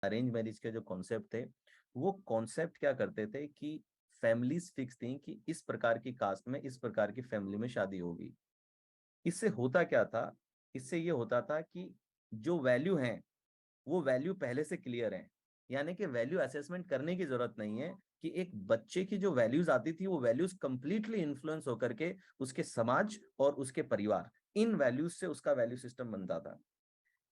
Arrange marriage के जो concept थे, वो कॉन्सेप्ट क्या करते थे कि फैमिलीज फिक्स थी कि इस प्रकार की कास्ट में, इस प्रकार की फैमिली में शादी होगी। इससे होता क्या था, इससे ये होता था कि जो वैल्यू है वो वैल्यू पहले से क्लियर है। यानी कि वैल्यू असेसमेंट करने की जरूरत नहीं है कि एक बच्चे की जो वैल्यूज आती थी वो वैल्यूज कंप्लीटली इन्फ्लुएंस होकर के उसके समाज और उसके परिवार, इन वैल्यूज से उसका वैल्यू सिस्टम बनता था।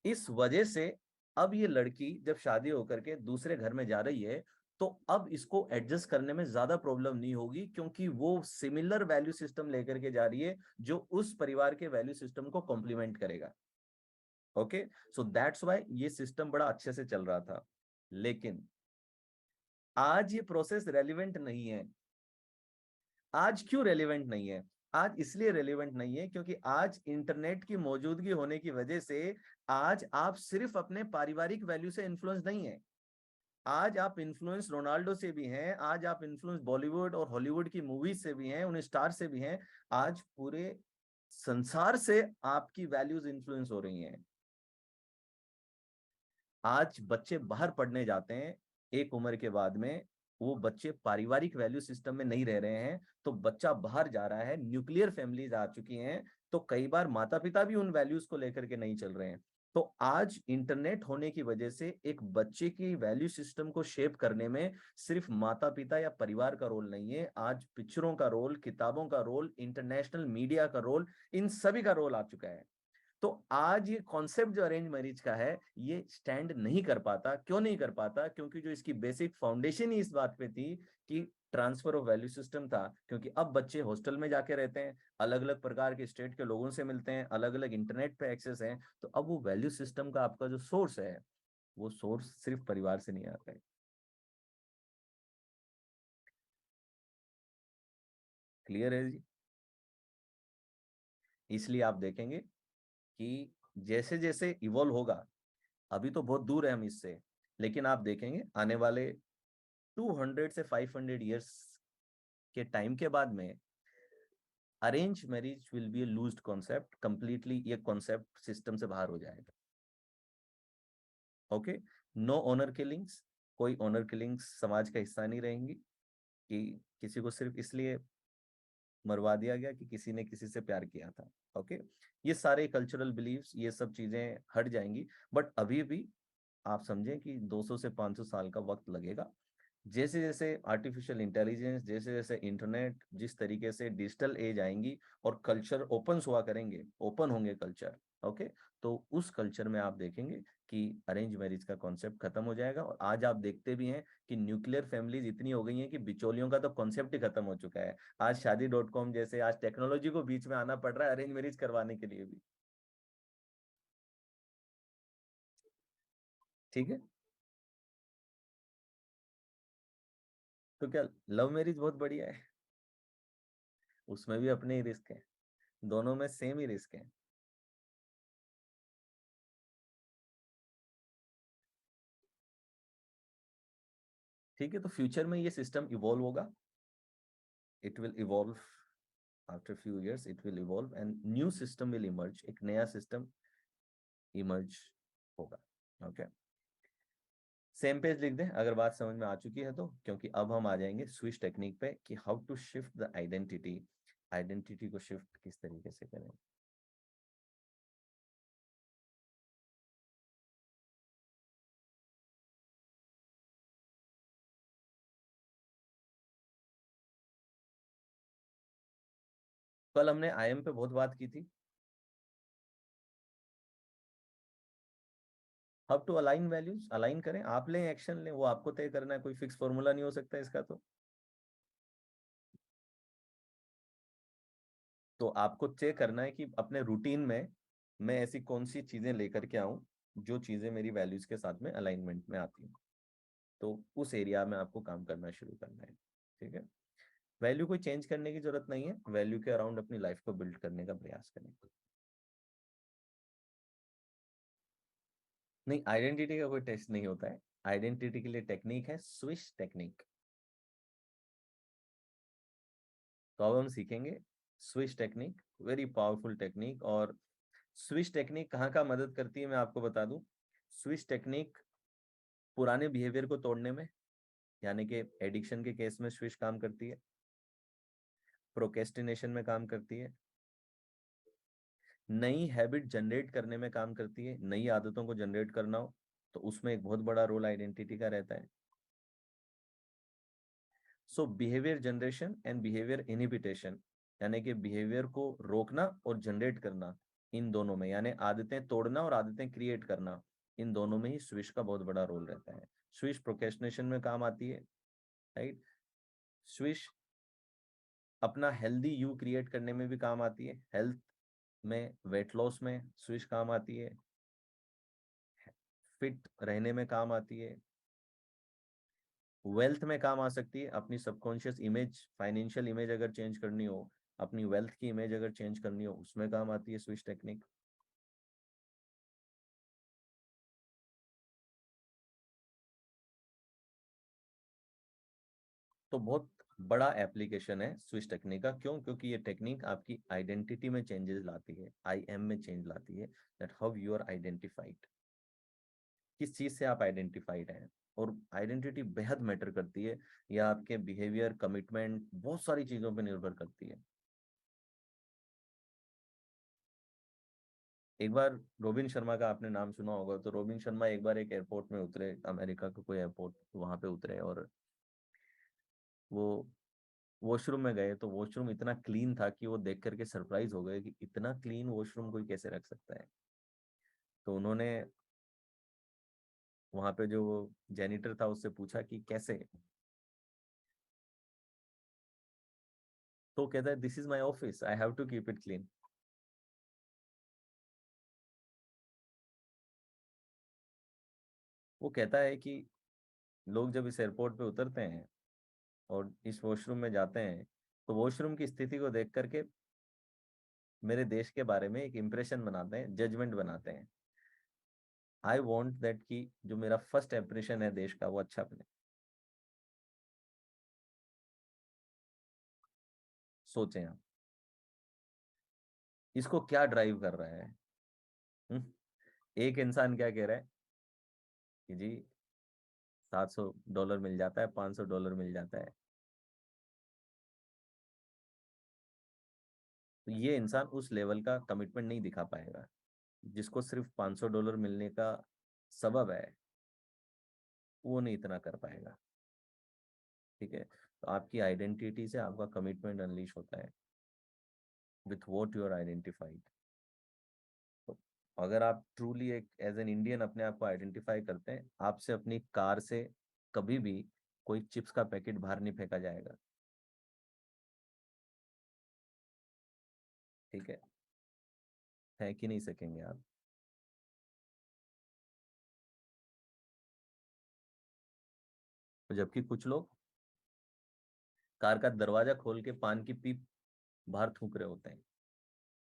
इस वजह से अब ये लड़की जब शादी होकर के दूसरे घर में जा रही है, तो अब इसको एडजस्ट करने में ज्यादा प्रॉब्लम नहीं होगी, क्योंकि वो सिमिलर वैल्यू सिस्टम लेकर के जा रही है जो उस परिवार के वैल्यू सिस्टम को कॉम्प्लीमेंट करेगा। ओके, सो दैट्स वाई ये सिस्टम बड़ा अच्छे से चल रहा था। लेकिन आज ये प्रोसेस रेलिवेंट नहीं है। आज क्यों रेलिवेंट नहीं है? आज इसलिए रेलिवेंट नहीं है क्योंकि आज इंटरनेट की मौजूदगी होने की वजह से आज आप सिर्फ अपने पारिवारिक वैल्यू से इन्फ्लुएंस नहीं है। आज आप इन्फ्लुएंस रोनाल्डो से भी हैं, आज आप इन्फ्लुएंस बॉलीवुड और हॉलीवुड की मूवीज से भी हैं, उन स्टार से भी हैं। आज पूरे संसार से आपकी वैल्यूज इन्फ्लुएंस हो रही हैं। आज बच्चे बाहर पढ़ने जाते हैं एक उम्र के बाद में, वो बच्चे पारिवारिक वैल्यू सिस्टम में नहीं रह रहे हैं, तो बच्चा बाहर जा रहा है, न्यूक्लियर फैमिलीज आ चुकी हैं, तो कई बार माता पिता भी उन वैल्यूज को लेकर के नहीं चल रहे हैं। तो आज इंटरनेट होने की वजह से एक बच्चे की वैल्यू सिस्टम को शेप करने में सिर्फ माता पिता या परिवार का रोल नहीं है, आज पिक्चरों का रोल, किताबों का रोल, इंटरनेशनल मीडिया का रोल, इन सभी का रोल आ चुका है। तो आज ये कॉन्सेप्ट जो अरेंज मैरिज का है, ये स्टैंड नहीं कर पाता। क्यों नहीं कर पाता? क्योंकि जो इसकी बेसिक फाउंडेशन ही इस बात पे थी कि ट्रांसफर ऑफ वैल्यू सिस्टम था। क्योंकि अब बच्चे हॉस्टल में जाके रहते हैं, अलग अलग प्रकार के स्टेट के लोगों से मिलते हैं, अलग अलग इंटरनेट पे एक्सेस है, तो अब वो वैल्यू सिस्टम का आपका जो सोर्स है, वो सोर्स सिर्फ परिवार से नहीं आता है। क्लियर है जी? इसलिए आप देखेंगे कि जैसे जैसे इवॉल्व होगा, अभी तो बहुत दूर है हम इससे, लेकिन आप देखेंगे आने वाले 200 से 500 ईयर्स के टाइम के बाद में arrange marriage will be A लूज्ड concept, completely ये कॉन्सेप्ट सिस्टम से बाहर हो जाएगा। ओके, नो ऑनर किलिंग्स, कोई ऑनर किलिंग्स समाज का हिस्सा नहीं रहेंगी कि किसी को सिर्फ इसलिए मरवा दिया गया कि किसी ने किसी से प्यार किया था। ओके, ये सारे कल्चरल बिलीव्स, ये सब चीजें हट जाएंगी। बट अभी भी आप समझें कि 200 से 500 साल का वक्त लगेगा। जैसे जैसे आर्टिफिशियल इंटेलिजेंस, जैसे जैसे इंटरनेट, जिस तरीके से डिजिटल एज आएंगी और कल्चर ओपन हुआ करेंगे, ओपन होंगे कल्चर, ओके, तो उस कल्चर में आप देखेंगे कि अरेंज मैरिज का कॉन्सेप्ट खत्म हो जाएगा। और आज आप देखते भी हैं कि न्यूक्लियर फैमिलीज इतनी हो गई हैं कि बिचौलियों का तो कॉन्सेप्ट ही खत्म हो चुका है। आज शादी.com जैसे, आज टेक्नोलॉजी को बीच में आना पड़ रहा है अरेंज मैरिज करवाने के लिए भी। ठीक है, तो क्या लव मैरिज बहुत बढ़िया है? उसमें भी अपने ही रिस्क है, दोनों में सेम ही रिस्क है। ठीक है, तो फ्यूचर में ये सिस्टम इवॉल्व होगा, it will evolve after few years, it will evolve and new system will emerge, एक नया सिस्टम इमर्ज होगा। ओके, सेम पेज लिख दें अगर बात समझ में आ चुकी है तो, क्योंकि अब हम आ जाएंगे स्विच टेक्निक पे कि how to shift the identity, identity को शिफ्ट किस तरीके से करें। कल हमने आईएम पे बहुत बात की थी। How to align values, align करें, आप लें एक्शन लें, वो आपको तय करना है, कोई फिक्स फॉर्मूला नहीं हो सकता इसका। तो आपको चेक करना है कि अपने रूटीन में मैं ऐसी कौन सी चीजें लेकर के आऊं जो चीजें मेरी वैल्यूज के साथ में अलाइनमेंट में आती हैं। तो उस एरिया में आपको काम करना शुरू करना है। ठीक है, वैल्यू कोई चेंज करने की जरूरत नहीं है, वैल्यू के अराउंड अपनी लाइफ को बिल्ड करने का प्रयास करें। नहीं, आइडेंटिटी का कोई टेस्ट नहीं होता है। आइडेंटिटी के लिए टेक्निक है स्विच टेक्निक। तो अब हम सीखेंगे switch technique, very powerful technique. और स्विच टेक्निक कहाँ का मदद करती है मैं आपको बता दूं। स्विच टेक्निक पुराने बिहेवियर को तोड़ने में, यानी कि एडिक्शन के केस में स्विच काम करती है, प्रोकेस्टिनेशन में काम करती है, नई हैबिट जनरेट करने में काम करती है। नई आदतों को जनरेट करना हो तो उसमें एक बहुत बड़ा रोल आइडेंटिटी का रहता है। सो बिहेवियर जनरेशन एंड बिहेवियर इनहिबिटेशन, यानी कि बिहेवियर को रोकना और जनरेट करना, इन दोनों में, यानी आदतें तोड़ना और आदतें क्रिएट करना, इन दोनों में ही स्विच का बहुत बड़ा रोल रहता है। स्विच प्रोक्रेस्टिनेशन में काम आती है, राइट। स्विच अपना हेल्दी यू क्रिएट करने में भी काम आती है, हेल्थ में, वेट लॉस में स्विच काम आती है, फिट रहने में काम आती है, वेल्थ में काम आ सकती है। अपनी सबकॉन्शियस इमेज, फाइनेंशियल इमेज अगर चेंज करनी हो, अपनी वेल्थ की इमेज अगर चेंज करनी हो, उसमें काम आती है स्विच टेक्निक। तो बहुत बड़ा एप्लीकेशन है स्विच टेक्निक का। क्यों? क्योंकि ये टेक्निक आपकी आइडेंटिटी में चेंजेस लाती है, आई एम में चेंज लाती है, that how you are identified, किस चीज से आप आइडेंटिफाइड हैं। और आइडेंटिटी बेहद मैटर करती है, यह आपके बिहेवियर, कमिटमेंट, बहुत सारी चीजों पर निर्भर करती है। एक बार रोबिन शर्मा का आपने नाम सुना होगा, तो रोबिन शर्मा एक बार एक एयरपोर्ट में उतरे, अमेरिका का कोई एयरपोर्ट, वहां पे उतरे और वो वॉशरूम में गए। तो वॉशरूम इतना क्लीन था कि वो देख करके सरप्राइज हो गए कि इतना क्लीन वॉशरूम कोई कैसे रख सकता है। तो उन्होंने वहां पे जो जेनिटर था उससे पूछा कि कैसे। तो कहता है, this is my office, I have to keep it clean. वो कहता है कि लोग जब इस एयरपोर्ट पे उतरते हैं और इस वॉशरूम में जाते हैं, तो वॉशरूम की स्थिति को देख करके मेरे देश के बारे में एक इम्प्रेशन बनाते हैं, जजमेंट बनाते हैं। आई वॉन्ट दैट कि जो मेरा फर्स्ट इम्प्रेशन है देश का, वो अच्छा बने। सोचें आप, इसको क्या ड्राइव कर रहा है? हुँ? एक इंसान क्या कह रहा है कि जी $700 मिल जाता है, $500 मिल जाता है। तो ये इंसान उस लेवल का कमिटमेंट नहीं दिखा पाएगा। जिसको सिर्फ $500 मिलने का सबब है, वो नहीं इतना कर पाएगा। ठीक है। तो आपकी आइडेंटिटी से आपका कमिटमेंट अनलीश होता है, with what you are identified. तो अगर आप ट्रूली एक एज एन इंडियन अपने आप को आइडेंटिफाई करते हैं, आपसे अपनी कार से कभी भी कोई चिप्स का पैकेट बाहर नहीं फेंका जाएगा। ठीक है, फेंक ही नहीं सकेंगे आप। तो जबकि कुछ लोग कार का दरवाजा खोल के पान की पीप बाहर थूक रहे होते हैं,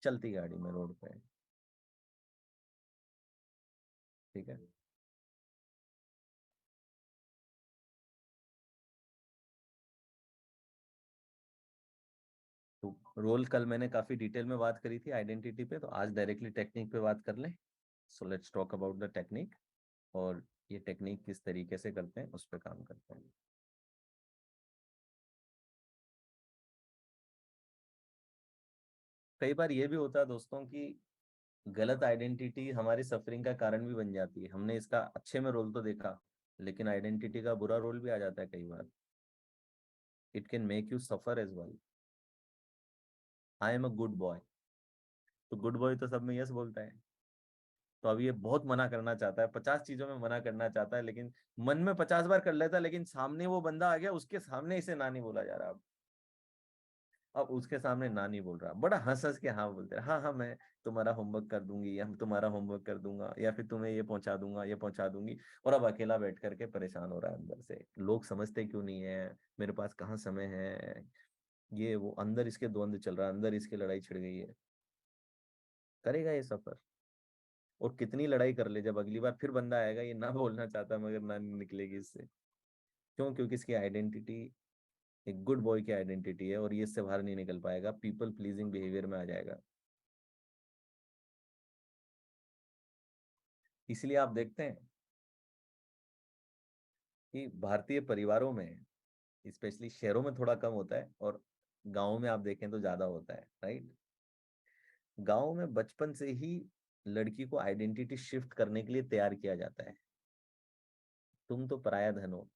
चलती गाड़ी में, रोड पे। ठीक है। तो रोल कल मैंने काफी डिटेल में बात करी थी आइडेंटिटी पे, तो आज डायरेक्टली टेक्निक पे बात कर लें। So let's talk about the technique, और ये टेक्निक किस तरीके से करते हैं उस पर काम करते हैं। कई बार ये भी होता है दोस्तों कि गलत आइडेंटिटी हमारी सफरिंग का कारण भी बन जाती है। हमने इसका अच्छे में रोल तो देखा, लेकिन आइडेंटिटी का बुरा रोल भी आ जाता है कई बार। It can make you suffer as well. I am a good boy, तो गुड बॉय तो सब में यस बोलता है। तो अब ये बहुत मना करना चाहता है, 50 चीजों में मना करना चाहता है, लेकिन मन में 50 बार कर लेता है, लेकिन सामने वो बंदा आ गया, उसके सामने इसे ना नहीं बोला जा रहा। अब उसके सामने ना नहीं बोल रहा, बड़ा हंस हंस के हाँ बोलते रहे, हाँ हाँ मैं तुम्हारा होमवर्क कर दूंगी, या तुम्हारा होमवर्क कर दूंगा, या फिर तुम्हें ये पहुंचा दूंगा, ये पहुंचा दूंगी। और अब अकेला बैठ करके परेशान हो रहा है अंदर से, लोग समझते क्यों नहीं है, मेरे पास कहाँ समय है, ये वो, अंदर इसके द्वंद चल रहा है, अंदर इसकी लड़ाई छिड़ गई है। करेगा ये सफर, और कितनी लड़ाई कर ले, जब अगली बार फिर बंदा आएगा ये ना बोलना चाहता मगर ना निकलेगी इससे। क्यों? क्योंकि इसकी आइडेंटिटी एक गुड बॉय की आइडेंटिटी है, और ये इससे बाहर नहीं निकल पाएगा, पीपल प्लीजिंग बिहेवियर में आ जाएगा। इसलिए आप देखते हैं कि भारतीय परिवारों में, स्पेशली शहरों में थोड़ा कम होता है, और गाँव में आप देखें तो ज्यादा होता है, राइट। गाँव में बचपन से ही लड़की को आइडेंटिटी शिफ्ट करने के लिए तैयार किया जाता है। तुम तो पराया धन हो,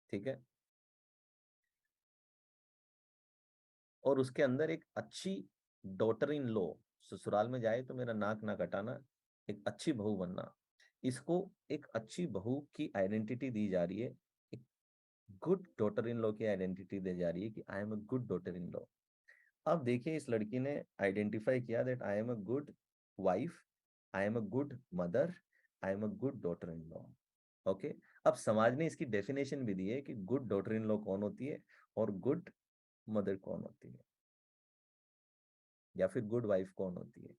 ठीक है। और उसके अंदर एक अच्छी डॉटर इन लॉ, ससुराल में जाए तो मेरा नाक ना कटाना, एक अच्छी बहू बनना, इसको एक अच्छी बहू की आइडेंटिटी दी जा रही है, एक गुड डॉटर इन लॉ की आइडेंटिटी दी जा रही है कि आई am a good daughter in law. अब देखिए, इस लड़की ने आइडेंटिफाई किया that I am a good wife, I am a good mother, I am a good daughter in law. Okay. अब समाज ने इसकी डेफिनेशन भी दी है कि गुड डॉटर इन लॉ कौन होती है और गुड मदर कौन होती है, या फिर गुड वाइफ कौन होती है।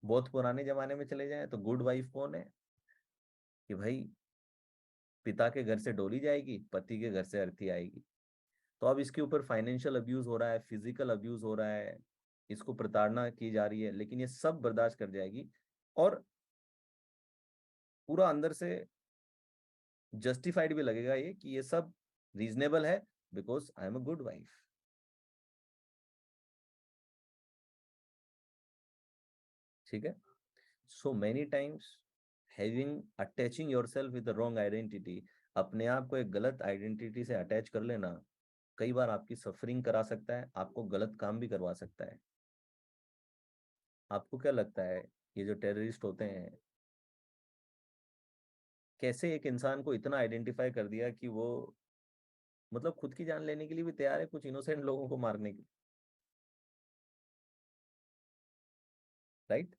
बहुत पुराने जमाने में चले जाएं तो गुड वाइफ कौन है, कि भाई पिता के घर से डोली जाएगी, पति के घर से अर्थी आएगी। तो अब इसके ऊपर फाइनेंशियल अब्यूज हो रहा है, फिजिकल अब्यूज हो रहा है, इसको प्रताड़ना की जा रही है, लेकिन ये सब बर्दाश्त कर जाएगी, और पूरा अंदर से जस्टिफाइड भी लगेगा ये कि ये सब रीजनेबल है, because I am a good wife. ठीक है। So many times having attaching yourself with the wrong identity, अपने आप को एक गलत आइडेंटिटी से अटैच कर लेना, कई बार आपकी सफरिंग करा सकता है, आपको गलत काम भी करवा सकता है। आपको क्या लगता है, ये जो टेररिस्ट होते हैं, कैसे एक इंसान को इतना आइडेंटिफाई कर दिया कि वो मतलब खुद की जान लेने के लिए भी तैयार है कुछ इनोसेंट लोगों को मारने के लिए, राइट।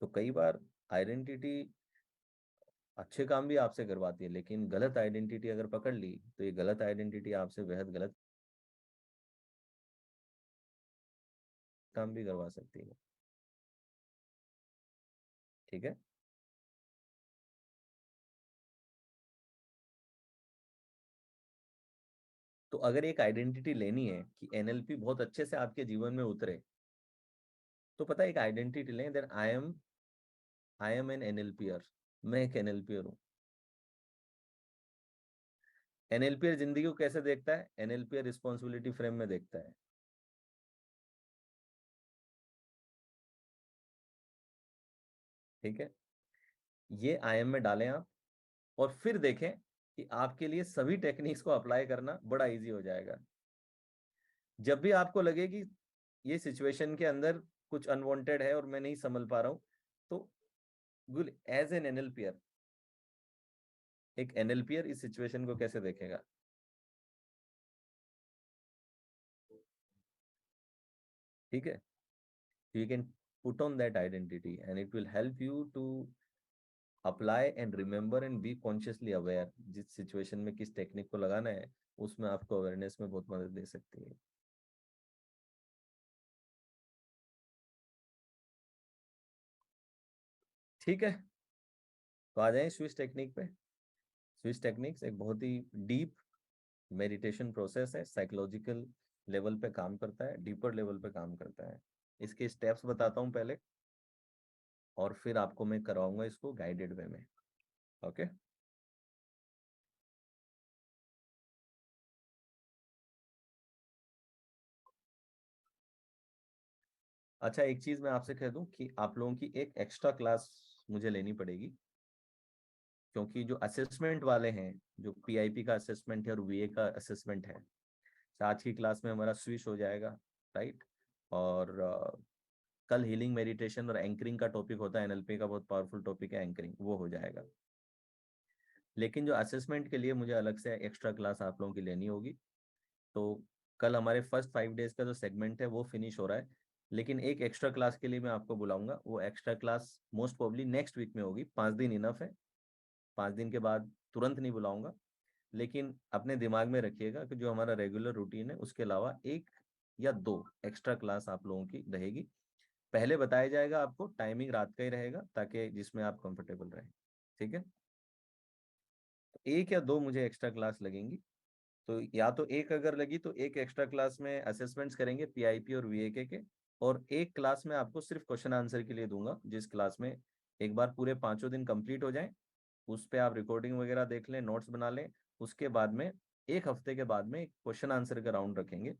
तो कई बार आइडेंटिटी अच्छे काम भी आपसे करवाती है, लेकिन गलत आइडेंटिटी अगर पकड़ ली तो ये गलत आइडेंटिटी आपसे बेहद गलत काम भी करवा सकती है। ठीक है। तो अगर एक आइडेंटिटी लेनी है कि एनएलपी बहुत अच्छे से आपके जीवन में उतरे, तो पता है एक आइडेंटिटी लें, देन आई एम एन एनएलपीयर, मैं एक एनएलपीयर हूँ। एनएलपीयर जिंदगी को कैसे देखता है, एनएलपीयर रिस्पॉन्सिबिलिटी फ्रेम में देखता है। ठीक है। ये आईएम में डालें आप, और फिर देखें कि आपके लिए सभी टेक्निक्स को अप्लाई करना बड़ा इजी हो जाएगा। जब भी आपको लगे कि ये सिचुएशन के अंदर कुछ अनवांटेड है और मैं नहीं संभल पा रहा हूं, तो गुल एज एन एनएलपीयर, एक एनएलपीयर इस सिचुएशन को कैसे देखेगा। ठीक है। You can put on that identity and it will help you to apply and remember and be consciously aware, जिस सिचुएशन में किस टेक्निक को लगाना है उसमें आपको अवेयरनेस में बहुत मदद दे सकती है। ठीक है। तो आ जाए स्विच टेक्निक पे। स्विच टेक्निक्स एक बहुत ही डीप मेडिटेशन प्रोसेस है, साइकोलॉजिकल लेवल पे काम करता है, डीपर लेवल पे काम करता है। इसके स्टेप्स बताता हूँ पहले, और फिर आपको मैं करवाऊंगा इसको गाइडेड वे में। ओके। अच्छा, एक चीज मैं आपसे कह दूं कि आप लोगों की एक एक्स्ट्रा क्लास मुझे लेनी पड़ेगी, क्योंकि जो असेसमेंट वाले हैं, जो पीआईपी का असेसमेंट है और वीए का असेसमेंट है, आज की क्लास में हमारा स्विच हो जाएगा, राइट। और कल हीलिंग मेडिटेशन और एंकरिंग का टॉपिक होता है, एनएलपी का बहुत पावरफुल टॉपिक है एंकरिंग, वो हो जाएगा। लेकिन जो असेसमेंट के लिए मुझे अलग से एक्स्ट्रा क्लास आप लोगों की लेनी होगी। तो कल हमारे फर्स्ट 5 डेज का जो सेगमेंट है वो फिनिश हो रहा है, लेकिन एक एक्स्ट्रा क्लास के लिए मैं आपको बुलाऊंगा। वो extra class most probably next week में होगी, 5 दिन इनफ है, 5 दिन के बाद तुरंत नहीं बुलाऊंगा। लेकिन अपने दिमाग में रखिएगा कि जो हमारा रेगुलर रूटीन है उसके अलावा एक या दो एक्स्ट्रा क्लास आप लोगों की रहेगी। पहले बताया जाएगा आपको, टाइमिंग रात का ही रहेगा ताकि जिसमें आप कंफर्टेबल रहें। ठीक है। तो एक या दो मुझे एक्स्ट्रा क्लास लगेंगी। तो या तो एक अगर लगी तो एक एक्स्ट्रा क्लास में असेसमेंट्स करेंगे पीआईपी और वीएके के, और एक क्लास में आपको सिर्फ क्वेश्चन आंसर के लिए दूंगा, जिस क्लास में एक बार पूरे 5 दिन कंप्लीट हो जाए, उस पे आप रिकॉर्डिंग वगैरह देख लें, नोट्स बना लें। उसके बाद में 1 हफ्ते के बाद में क्वेश्चन आंसर का राउंड रखेंगे,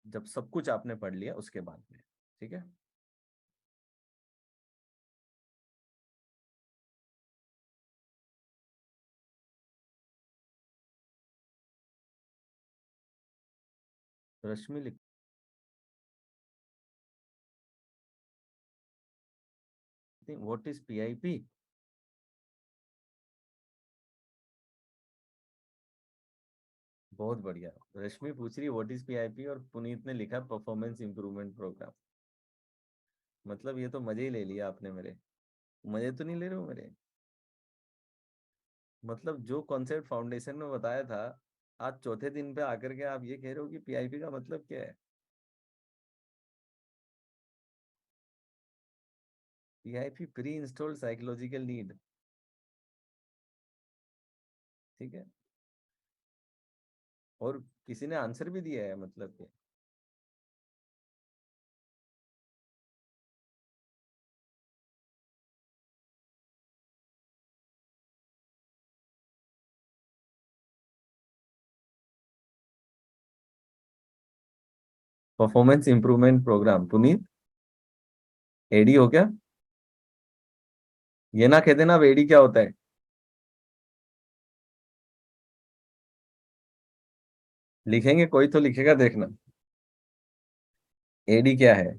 जब सब कुछ आपने पढ़ लिया उसके बाद में। ठीक है। रश्मि लिखती, व्हाट इज पीआईपी? बहुत बढ़िया। रश्मि पूछ रही है व्हाट इज पीआईपी, और पुनीत ने लिखा परफॉर्मेंस इंप्रूवमेंट प्रोग्राम। मतलब ये तो मजे ही ले लिया आपने मेरे। मजे तो नहीं ले रहे हो मेरे? मतलब जो कॉन्सेप्ट फाउंडेशन में बताया था, आज चौथे दिन पे आकर के आप ये कह रहे हो कि पीआईपी का मतलब क्या है? PIP pre installed psychological need. ठीक है। और किसी ने आंसर भी दिया है, मतलब कि परफॉर्मेंस इंप्रूवमेंट प्रोग्राम। पुनीत, एडी हो क्या? ये ना कह देना अब एडी क्या होता है। लिखेंगे, कोई तो लिखेगा, देखना। एडी क्या है?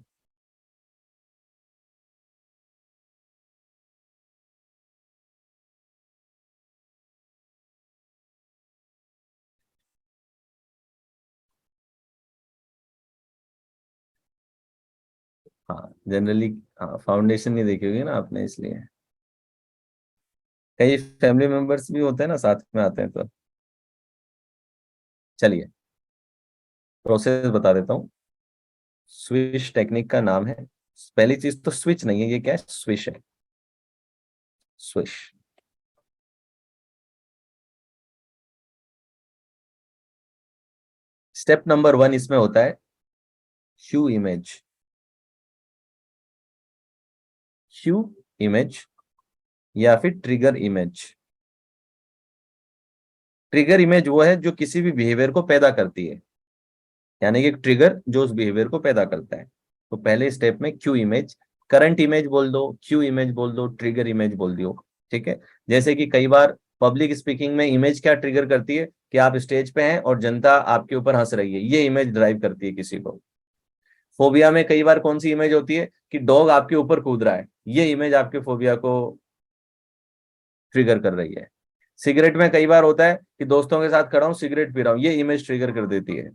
हाँ जनरली। हाँ, फाउंडेशन नहीं देखी होगी ना आपने, इसलिए। कई फैमिली मेंबर्स भी होते हैं ना, साथ में आते हैं तो। चलिए, प्रोसेस बता देता हूँ। स्विश टेक्निक का नाम है। पहली चीज तो स्विच नहीं है, ये क्या है? स्विश है। स्विश। स्टेप नंबर 1 इसमें होता है क्यू इमेज। क्यू इमेज या फिर ट्रिगर इमेज। ट्रिगर इमेज वो है जो किसी भी बिहेवियर को पैदा करती है, यानी कि ट्रिगर जो उस बिहेवियर को पैदा करता है। तो पहले स्टेप में क्यू इमेज, करंट इमेज बोल दो, क्यू इमेज बोल दो, ट्रिगर इमेज बोल दो। ठीक है। जैसे कि कई बार पब्लिक स्पीकिंग में इमेज क्या ट्रिगर करती है, कि आप स्टेज पे हैं और जनता आपके ऊपर हंस रही है, ये इमेज ड्राइव करती है किसी को। फोबिया में कई बार कौन सी इमेज होती है, कि डॉग आपके ऊपर कूद रहा है, ये इमेज आपके फोबिया को ट्रिगर कर रही है। सिगरेट में कई बार होता है कि दोस्तों के साथ खड़ा हूं, सिगरेट पी रहा हूं, ये इमेज ट्रिगर कर देती है।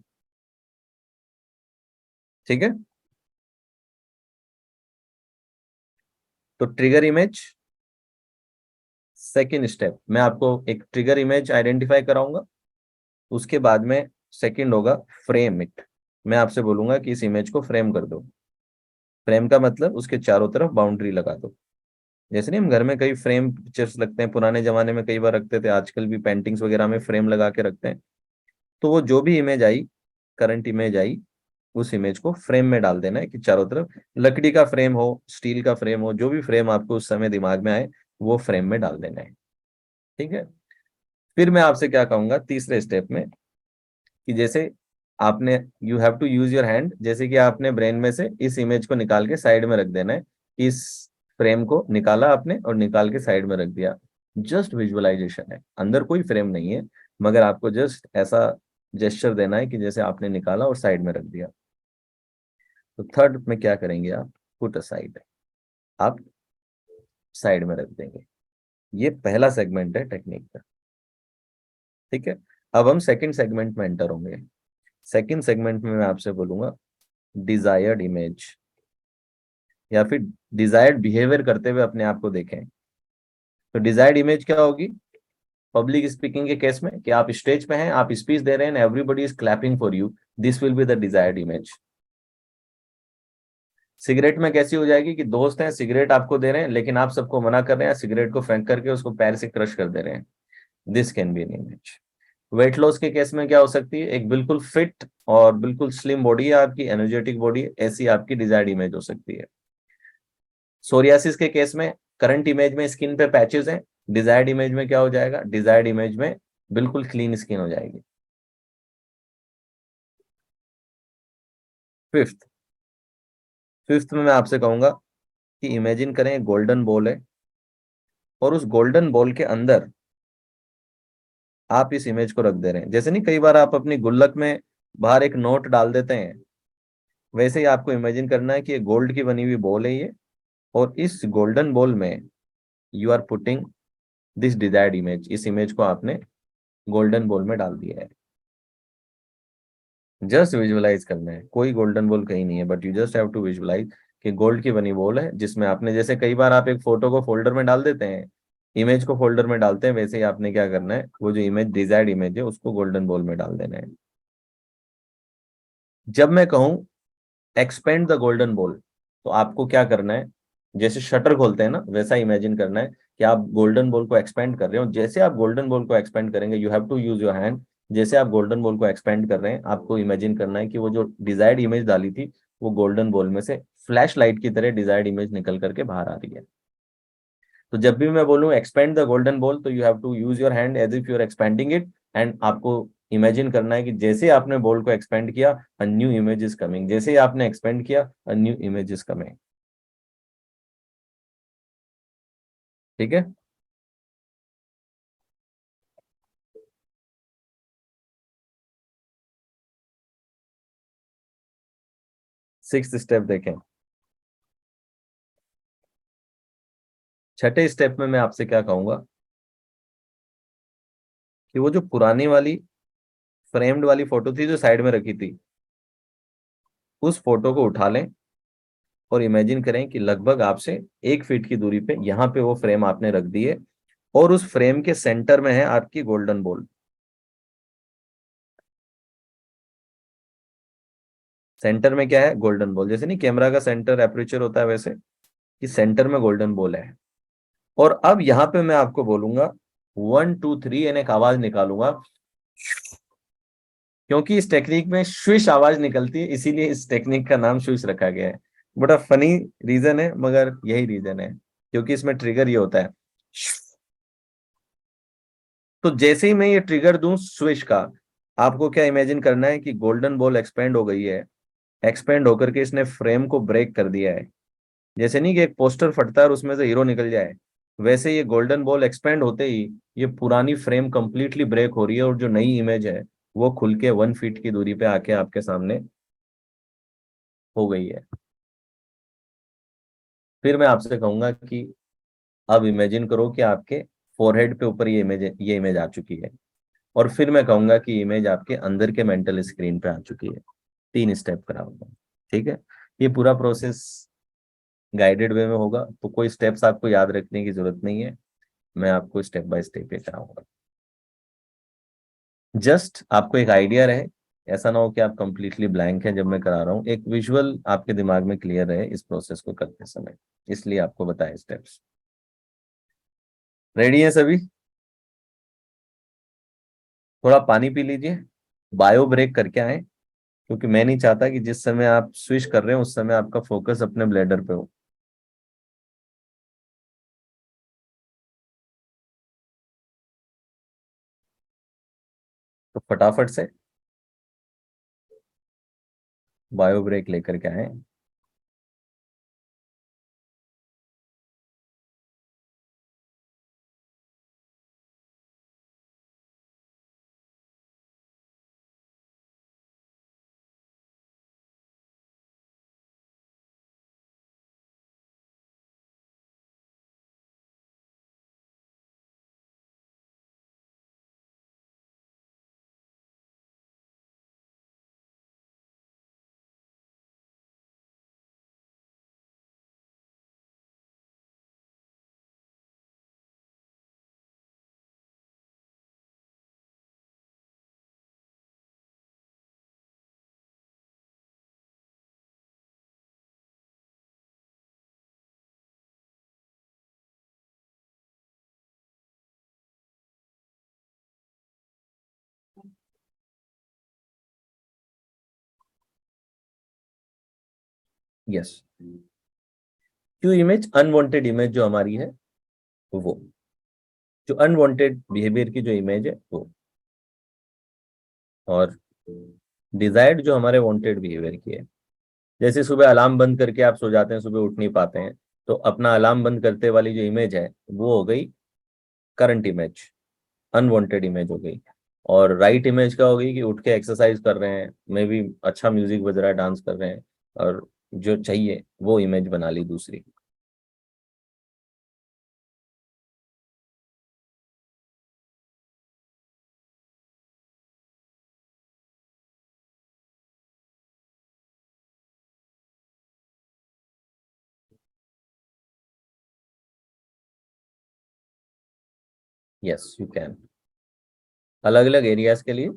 ठीक है। तो ट्रिगर इमेज, सेकेंड स्टेप मैं आपको एक ट्रिगर इमेज आइडेंटिफाई कराऊंगा। उसके बाद में सेकंड होगा फ्रेम इट। मैं आपसे बोलूंगा कि इस इमेज को फ्रेम कर दो। फ्रेम का मतलब उसके चारों तरफ बाउंड्री लगा दो। जैसे नहीं हम घर में कई फ्रेम पिक्चर्स लगते हैं, पुराने जमाने में कई बार रखते थे, आजकल भी पेंटिंग्स वगैरह में फ्रेम लगा के रखते हैं। तो वो जो भी image I, current image I, उस इमेज को फ्रेम में डाल देना है, कि चारों तरफ लकड़ी का फ्रेम हो, स्टील का फ्रेम हो, जो भी फ्रेम आपको उस समय दिमाग में आए, वो फ्रेम में डाल देना है। ठीक है। फिर मैं आपसे क्या कहूंगा तीसरे स्टेप में, कि जैसे आपने, you have to use your hand, जैसे कि आपने ब्रेन में से इस इमेज को निकाल के साइड में रख देना है। इस फ्रेम को निकाला आपने और निकाल के साइड में रख दिया। जस्ट विजुअलाइजेशन है, अंदर कोई फ्रेम नहीं है, मगर आपको जस्ट ऐसा जेस्चर देना है कि जैसे आपने निकाला और साइड में रख दिया। तो थर्ड में क्या करेंगे आप? Put aside. आप साइड में रख देंगे। ये पहला सेगमेंट है टेक्निक का। ठीक है। अब हम सेकंड सेगमेंट में एंटर होंगे। सेकंड सेगमेंट में मैं आपसे बोलूंगा डिजायर्ड इमेज, या फिर डिजायर्ड बिहेवियर करते हुए अपने आप को देखें। तो डिजायर्ड इमेज क्या होगी? पब्लिक स्पीकिंग के केस में, कि आप स्टेज पे हैं, आप स्पीच दे रहे हैं, everybody is clapping for you, this will be the desired image. Cigarette में कैसी हो जाएगी, कि दोस्त हैं, सिगरेट आपको दे रहे हैं, लेकिन आप सबको मना कर रहे हैं, सिगरेट को फेंक करके उसको पैर से क्रश कर दे रहे हैं, this can be an image. Weight loss के केस में क्या हो सकती है? एक बिल्कुल फिट और बिल्कुल स्लिम बॉडी है आपकी, एनर्जेटिक बॉडी, ऐसी आपकी डिजायर्ड इमेज हो सकती है। सोरियासिस के केस में करंट इमेज में स्किन पे पैचेस हैं, डिजायर्ड इमेज में क्या हो जाएगा, डिजायर्ड इमेज में बिल्कुल क्लीन स्किन हो जाएगी। फिफ्थ, फिफ्थ में मैं आपसे कहूंगा कि इमेजिन करें एक गोल्डन बॉल है, और उस गोल्डन बॉल के अंदर आप इस इमेज को रख दे रहे हैं। जैसे नहीं कई बार आप अपनी गुल्लक में बाहर एक नोट डाल देते हैं, वैसे ही आपको इमेजिन करना है कि ये गोल्ड की बनी हुई बॉल है ये, और इस गोल्डन बॉल में you are putting this desired image, इस इमेज को आपने गोल्डन बॉल में डाल दिया है। जस्ट विजुअलाइज करना है, कोई गोल्डन बॉल कहीं नहीं है, but you just have to visualise कि गोल्ड की बनी बॉल है जिसमें आपने, जैसे कई बार आप एक फोटो को फोल्डर में डाल देते हैं, इमेज को फोल्डर में डालते हैं, वैसे ही आपने क्या करना है, वो जो इमेज डिजायर्ड इमेज है उसको गोल्डन बॉल में डाल देना है। जब मैं कहूं एक्सपेंड द गोल्डन बॉल, तो आपको क्या करना है, जैसे शटर खोलते हैं ना वैसा इमेजिन करना है कि आप गोल्डन बॉल को एक्सपेंड कर रहे हो। जैसे आप गोल्डन बॉल को एक्सपेंड करेंगे, you have to use your hand, जैसे आप गोल्डन बॉल को एक्सपेंड कर रहे हैं, आपको इमेजिन करना है कि वो जो डिजायर्ड इमेज डाली थी, वो गोल्डन बॉल में से फ्लैश लाइट की तरह डिजायर्ड इमेज निकल करके बाहर आ रही है। तो जब भी मैं बोलूँ एक्सपेंड द गोल्डन बॉल, तो you have to use your hand as if you are expanding it, and आपको इमेजिन करना है कि जैसे आपने बॉल को एक्सपेंड किया, a new image is coming, जैसे ही आपने एक्सपेंड किया, a new image is coming. ठीक है। सिक्स स्टेप देखें। छठे स्टेप में मैं आपसे क्या कहूंगा कि वो जो पुरानी वाली फ्रेम्ड वाली फोटो थी जो साइड में रखी थी, उस फोटो को उठा लें और इमेजिन करें कि लगभग आपसे 1 फीट की दूरी पे यहाँ पे वो फ्रेम आपने रख दी है, और उस फ्रेम के सेंटर में है आपकी गोल्डन बॉल। सेंटर में क्या है, गोल्डन बॉल। जैसे नहीं कैमरा का सेंटर एपर्चर होता है, वैसे कि सेंटर में गोल्डन बॉल है। और अब यहाँ पे मैं आपको बोलूंगा 1 2 3, यानी एक आवाज निकालूंगा, क्योंकि इस टेक्निक में स्विश आवाज निकलती है, इसीलिए इस टेक्निक का नाम स्विश रखा गया है। बड़ा फनी रीजन है, मगर यही रीजन है, क्योंकि इसमें ट्रिगर ये होता है। तो जैसे ही मैं ये ट्रिगर दूं स्विच का, आपको क्या इमेजिन करना है कि गोल्डन बॉल एक्सपेंड हो गई है, एक्सपेंड होकर के इसने फ्रेम को ब्रेक कर दिया है। जैसे नहीं कि एक पोस्टर फटता है और उसमें से हीरो निकल जाए, वैसे ये गोल्डन बॉल एक्सपेंड होते ही ये पुरानी फ्रेम कंप्लीटली ब्रेक हो रही है, और जो नई इमेज है वो खुल के 1 फीट की दूरी पे आके आपके सामने हो गई है। फिर मैं आपसे कहूंगा कि अब इमेजिन करो कि आपके फोरहेड पे ऊपर ये इमेज आ चुकी है, और फिर मैं कहूंगा कि इमेज आपके अंदर के मेंटल स्क्रीन पे आ चुकी है। 3 स्टेप कराऊंगा। ठीक है। ये पूरा प्रोसेस गाइडेड वे में होगा, तो कोई स्टेप्स आपको याद रखने की जरूरत नहीं है, मैं आपको स्टेप बाय स्टेप ये कराऊंगा। जस्ट आपको एक आइडिया रहे, ऐसा ना हो कि आप कंप्लीटली ब्लैंक हैं जब मैं करा रहा हूँ, एक विजुअल आपके दिमाग में क्लियर रहे इस प्रोसेस को करते समय, इसलिए आपको बताए स्टेप्स। रेडी है सभी? थोड़ा पानी पी लीजिए, बायो ब्रेक करके आए, क्योंकि मैं नहीं चाहता कि जिस समय आप स्विच कर रहे हो उस समय आपका फोकस अपने ब्लैडर पे हो। तो फटाफट से बायो ब्रेक लेकर के आए। यस। क्यों इमेज? अनवांटेड इमेज जो हमारी है वो, जो अनवांटेड बिहेवियर की जो इमेज है वो, और डिजायर्ड जो हमारे वांटेड बिहेवियर की है। जैसे सुबह अलार्म बंद करके आप सो जाते हैं, सुबह उठ नहीं पाते हैं, तो अपना अलार्म बंद करते वाली जो इमेज है वो हो गई करंट इमेज, अनवांटेड इमेज हो गई। और राइट इमेज क्या हो गई कि उठ के एक्सरसाइज कर रहे हैं, मे भी अच्छा म्यूजिक बज रहा है, डांस कर रहे हैं, और जो चाहिए वो इमेज बना ली दूसरी। Yes you can. अलग अलग एरियाज के लिए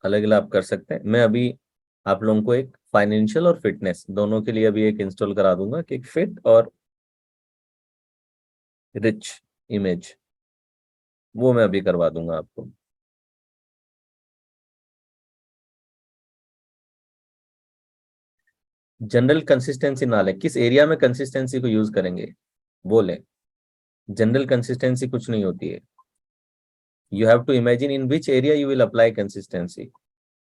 अलग अलग आप कर सकते हैं। मैं अभी आप लोगों को एक फाइनेंशियल और फिटनेस दोनों के लिए अभी एक इंस्टॉल करा दूंगा कि एक फिट और रिच इमेज, वो मैं अभी करवा दूंगा आपको। जनरल कंसिस्टेंसी ना लें, किस एरिया में कंसिस्टेंसी को यूज करेंगे वो लें। जनरल कंसिस्टेंसी कुछ नहीं होती है। You have to imagine in which area you will apply consistency.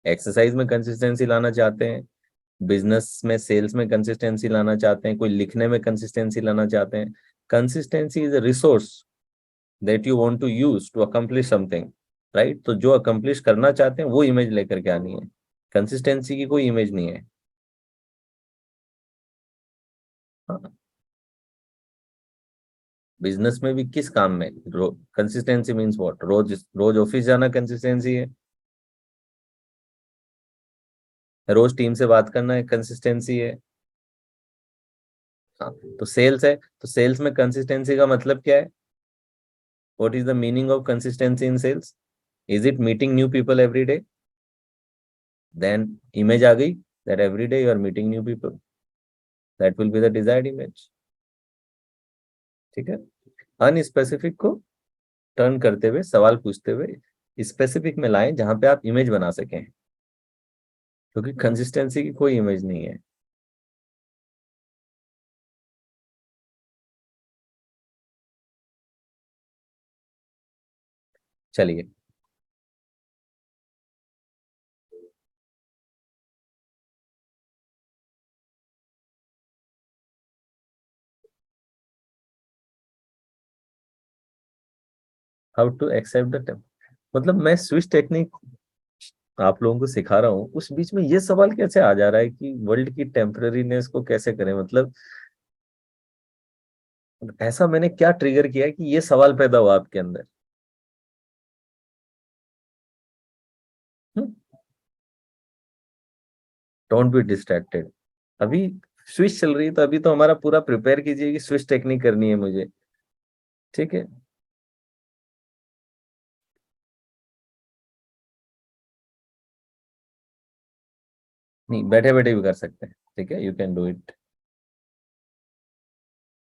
Exercise में कंसिस्टेंसी लाना चाहते हैं, बिजनेस में सेल्स में कंसिस्टेंसी लाना चाहते हैं, कोई लिखने में कंसिस्टेंसी लाना चाहते हैं। Consistency is a resource that you want to use to accomplish something, right? तो जो अकम्प्लिश करना चाहते हैं वो इमेज लेकर के आनी है, कंसिस्टेंसी की कोई इमेज नहीं है। हाँ, बिजनेस में भी किस काम में कंसिस्टेंसी मीन्स व्हाट? रोज रोज ऑफिस जाना कंसिस्टेंसी है, रोज टीम से बात करना है कंसिस्टेंसी है। हाँ, तो सेल्स है, तो सेल्स में कंसिस्टेंसी का मतलब क्या है? What is the meaning of consistency in sales? Is it meeting new people every day? Then image आ गई that every day you are meeting new people, that will be the desired image. ठीक है। Unspecific को turn करते हुए, सवाल पूछते हुए स्पेसिफिक में लाएं जहां पे आप इमेज बना सकें, क्योंकि कंसिस्टेंसी की कोई इमेज नहीं है। चलिए, हाउ टू एक्सेप्ट द टेम, मतलब मैं स्विच टेक्निक आप लोगों को सिखा रहा हूँ, उस बीच में ये सवाल कैसे आ जा रहा है कि वर्ल्ड की टेम्पररीनेस को कैसे करें? मतलब ऐसा मैंने क्या ट्रिगर किया है कि ये सवाल पैदा हुआ आपके अंदर? Don't be distracted. अभी स्विच चल रही है, तो अभी तो हमारा पूरा प्रिपेयर कीजिए कि स्विच टेक्निक करनी है मुझे। ठीक है। नहीं, बैठे बैठे भी कर सकते हैं, ठीक है, you can do it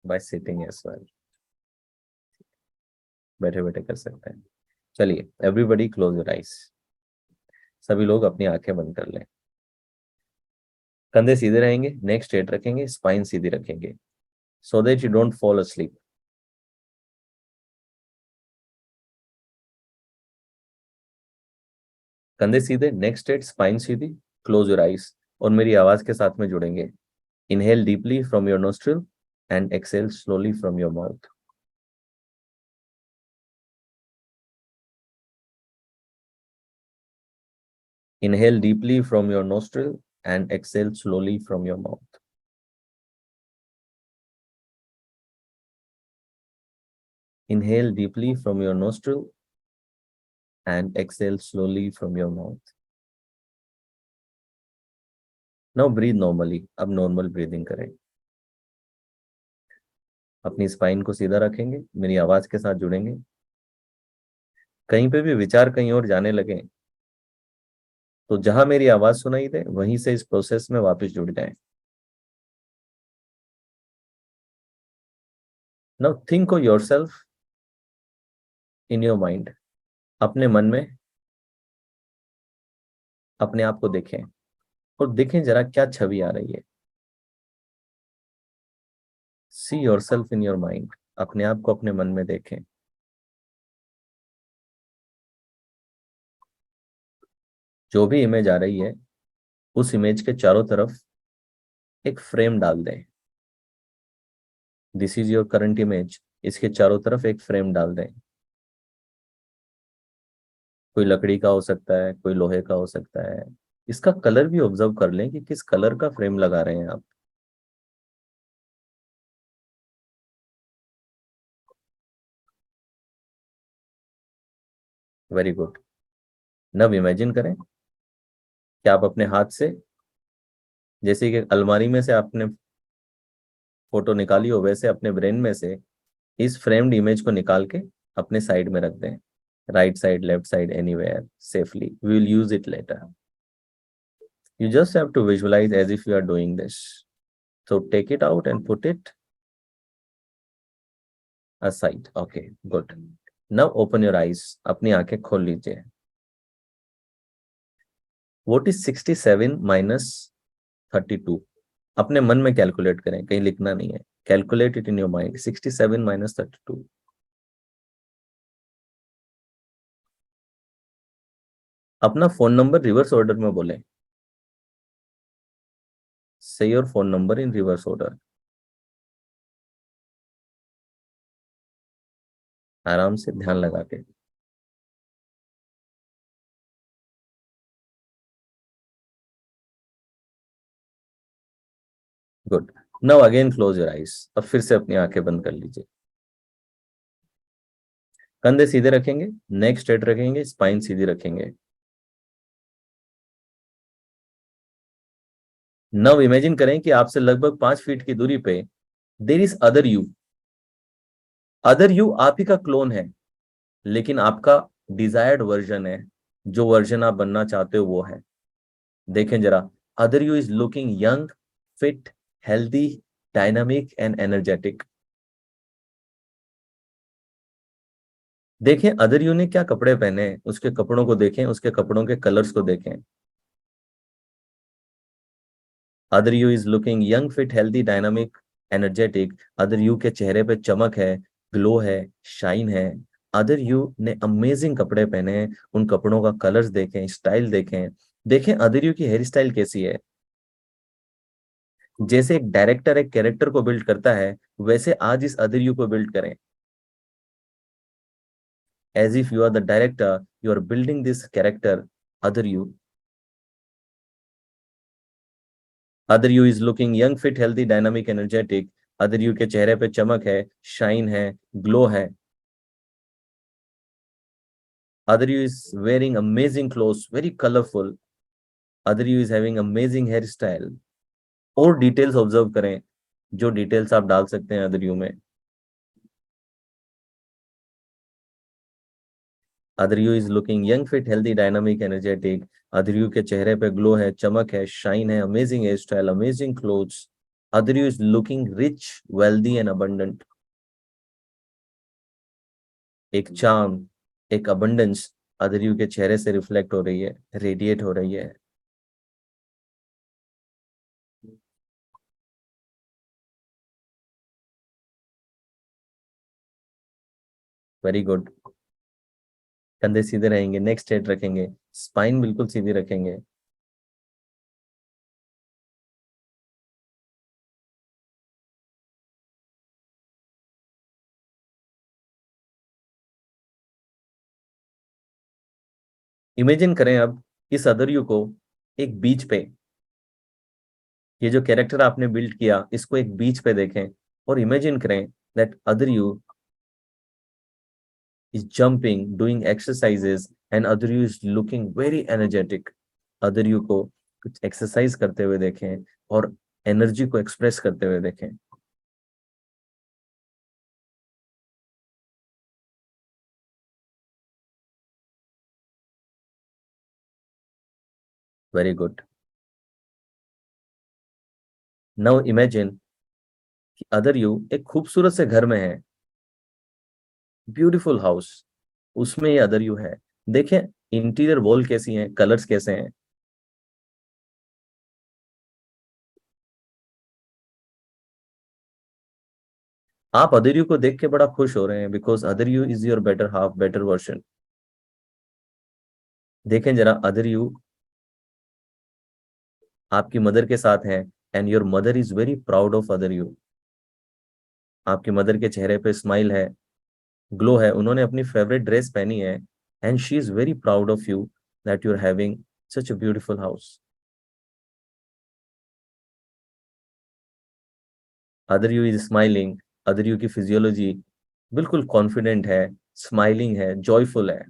by sitting as well. बैठे बैठे कर सकते हैं। चलिए, एवरीबडी क्लोज योर आइज। सभी लोग अपनी आंखें बंद कर लें। कंधे सीधे रहेंगे, नेक स्ट्रेट रखेंगे, स्पाइन सीधी रखेंगे, so that you don't fall asleep। कंधे सीधे, नेक स्ट्रेट, स्पाइन सीधी, क्लोज योर आइज, और मेरी आवाज के साथ में जुड़ेंगे। Inhale deeply from your nostril and exhale slowly from your mouth. Inhale deeply from your nostril and exhale slowly from your mouth. Inhale deeply from your nostril and exhale slowly from your mouth. Now breathe normally. अब normal breathing करें। अपनी spine को सीधा रखेंगे, मेरी आवाज के साथ जुड़ेंगे। कहीं पे भी विचार कहीं और जाने लगे तो जहां मेरी आवाज सुनाई दे वहीं से इस प्रोसेस में वापस जुड़ जाएं। Now think of yourself in your mind. अपने मन में अपने आप को देखें, और देखें जरा क्या छवि आ रही है। See your self in your mind, अपने आप को अपने मन में देखें। जो भी इमेज आ रही है उस इमेज के चारों तरफ एक फ्रेम डाल दें। This is your current image, इसके चारों तरफ एक फ्रेम डाल दें। कोई लकड़ी का हो सकता है, कोई लोहे का हो सकता है। इसका कलर भी ऑब्जर्व कर लें कि किस कलर का फ्रेम लगा रहे हैं आप। Very good. नब इमेजिन करें कि आप अपने हाथ से, जैसे कि अलमारी में से आपने फोटो निकाली हो, वैसे अपने ब्रेन में से इस फ्रेम्ड इमेज को निकाल के अपने साइड में रख दें। Right side, left side, anywhere safely, we will use it later. You just have to visualize as if you are doing this. So take it out and put it aside. Okay, good. Now open your eyes. अपनी आंखें खोल लीजिए। What is 67 minus 32? अपने मन में calculate करें, कहीं लिखना नहीं है। Calculate it in your mind. 67 minus 32. अपना फोन नंबर रिवर्स ऑर्डर में बोले। Say your phone number in reverse order. आराम से ध्यान लगा के। Good. Now again close your eyes. अब फिर से अपनी आंखें बंद कर लीजिए। कंधे सीधे रखेंगे, नेक स्ट्रेट रखेंगे, स्पाइन सीधी रखेंगे। नव इमेजिन करें कि आपसे लगभग 5 फीट की दूरी पे there is other you. Other you आप ही का क्लोन है, लेकिन आपका डिजायर्ड वर्जन है। जो वर्जन आप बनना चाहते हो वो है। देखें जरा, other you is looking young, fit, healthy, dynamic and energetic. देखें अदर यू ने क्या कपड़े पहने हैं, उसके कपड़ों को देखें, उसके कपड़ों के कलर्स को देखें। Other you is looking young, fit, healthy, dynamic, energetic. Other you के चेहरे पे चमक है, ग्लो है, शाइन है। अदर यू ने अमेजिंग कपड़े पहने हैं, उन कपड़ों का कलर्स देखें, स्टाइल देखें। देखें अदर यू की हेयर स्टाइल कैसी है। जैसे एक डायरेक्टर एक कैरेक्टर को बिल्ड करता है, वैसे आज इस अदर यू को बिल्ड करें। As if you are the director, you are building this character, other you. Other you is looking young, fit, healthy, dynamic, energetic. Other you के चेहरे पे चमक है, शाइन है, ग्लो है। Other you is wearing amazing clothes, very colorful. Other you is having amazing hairstyle. और details observe करें, जो डिटेल्स आप डाल सकते हैं अदर यू में। Other you is looking young, fit, healthy, dynamic, energetic. Other you के चेहरे पे ग्लो है, चमक है, शाइन है, amazing hair style, amazing clothes. Other you is looking rich, wealthy and abundant. एक चार्म, एक अबंडेंस अदर यू के चेहरे से रिफ्लेक्ट हो रही है, रेडिएट हो रही है। Very good. कंधे सीधे रहेंगे, नेक स्ट्रेट रखेंगे, स्पाइन बिल्कुल सीधी रखेंगे। इमेजिन करें अब इस अदर यू को एक बीच पे, ये जो कैरेक्टर आपने बिल्ड किया इसको एक बीच पे देखें और इमेजिन करें that other you is jumping, doing exercises and other you is looking very energetic. Other you को कुछ एक्सरसाइज करते हुए देखें और एनर्जी को एक्सप्रेस करते हुए देखें। Very good. नाउ इमेजिन कि अदर यू एक खूबसूरत से घर में है, ब्यूटीफुल हाउस, उसमें ये अदर यू है। देखें इंटीरियर वॉल कैसी है, कलर्स कैसे हैं। आप अदर यू को देख के बड़ा खुश हो रहे हैं because other you is your better half, better version. देखें जरा, अदर यू आपकी मदर के साथ है and your mother is very proud of other you. आपकी मदर के चेहरे पे स्माइल है, ग्लो है, उन्होंने अपनी फेवरेट ड्रेस पहनी है and she is very proud of you that you are having such a beautiful house. Other you is smiling, other you की फिजियोलॉजी बिल्कुल कॉन्फिडेंट है, स्माइलिंग है, जॉयफुल है।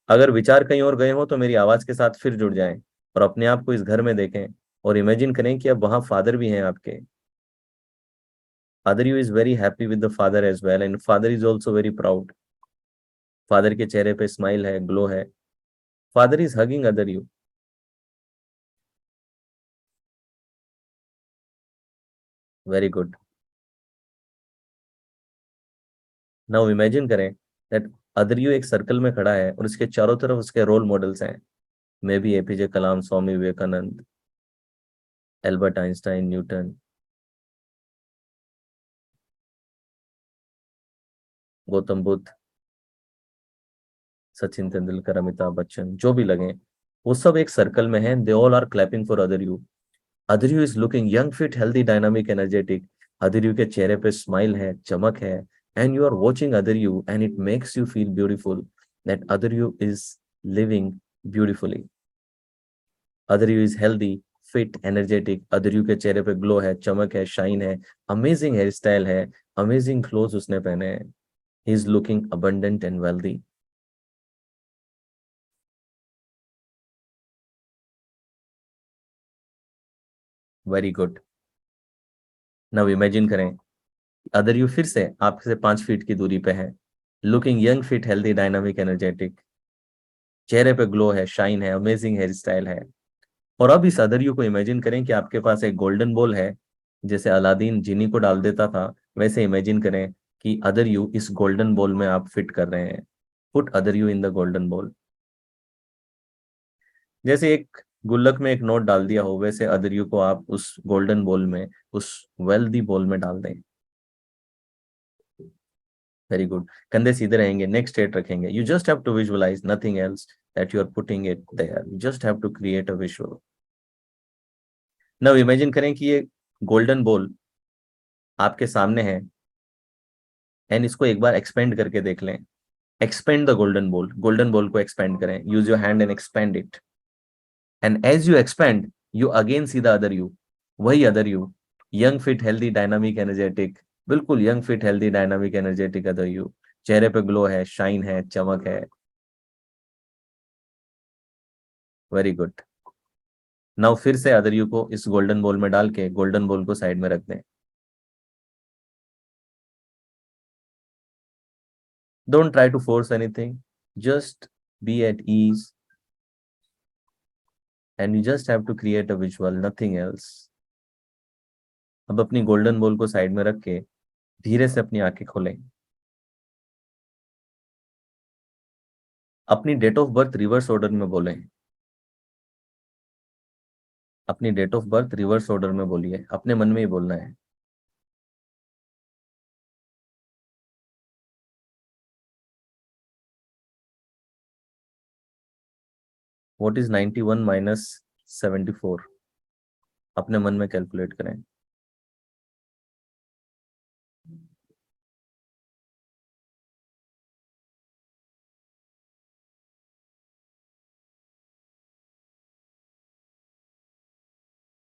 अगर विचार कहीं और गए हो तो मेरी आवाज के साथ फिर जुड़ जाएं और अपने आप को इस घर में देखें और इमेजिन करें कि अब वहां फादर भी हैं आपके। Other you is very happy with the father as well and father is also very proud. Father के चेहरे पे स्माइल है, ग्लो है, father is hugging other you. Very good. Now imagine करें दैट अदर यू एक circle में खड़ा है और उसके चारों तरफ उसके रोल मॉडल्स हैं, maybe APJ Kalam, Swami Vivekananda, Albert Einstein, Newton, Gautam Buddha, Sachin Tendulkar, Amitabh Bachchan, जो भी लगे, वो सब एक सर्कल में हैं, they all are clapping for other you. Other you is looking young, fit, healthy, dynamic, energetic. Other you के चेहरे पे स्माइल है, चमक है, and you are watching other you and it makes you feel beautiful that other you is living beautifully. Other you is healthy, fit, energetic. Other you के चेहरे पे glow है, चमक है, शाइन है, अमेजिंग हेयर स्टाइल है, amazing cloth उसने पहने हैं, he is looking abundant and wealthy. Very good. Now imagine करें, अदर यू फिर से आपसे 5 फीट की दूरी पे है, looking young, fit, healthy, dynamic, energetic, चेहरे पे ग्लो है, शाइन है, अमेजिंग हेयर स्टाइल है। और अब इस अदर यू को इमेजिन करें कि आपके पास एक गोल्डन बॉल है, जैसे अलादीन जिनी को डाल देता था, वैसे इमेजिन करें कि अदर यू इस गोल्डन बॉल में आप फिट कर रहे हैं। Put other you in the golden ball. जैसे एक गुल्लक में एक नोट डाल दिया हो, वैसे अदर यू को आप उस गोल्डन बॉल में, उस वेल्दी बॉल में डाल दें। Very good. कंधे सीधे रहेंगे, नेक स्ट्रेट रखेंगे। You just have to visualise, nothing else, that you are putting it there. You just have to create a visual. Now imagine करें कि ये गोल्डन बॉल आपके सामने है एंड इसको एक बार एक्सपेंड करके देख लें। Expand the golden ball, golden ball को एक्सपेंड करें। Use your hand and expand it, and as you expand you again see the other you, वही other you, young, fit, healthy, dynamic, energetic, बिल्कुल young, fit, healthy, dynamic, energetic other you. चेहरे पे glow है, shine है, चमक है। Very good. Now फिर से अदर यू को इस गोल्डन बॉल में डाल के गोल्डन बॉल को साइड में रख दें। Don't try to force anything, just be at ease and you just have to create a visual, nothing else. अब अपनी गोल्डन बॉल को साइड में रख के धीरे से अपनी आंखें खोलें। अपनी date of birth reverse order में बोलें। अपनी date of birth reverse order में बोलिए, अपने मन में ही बोलना है। What is 91 minus 74? अपने मन में कैलकुलेट करें।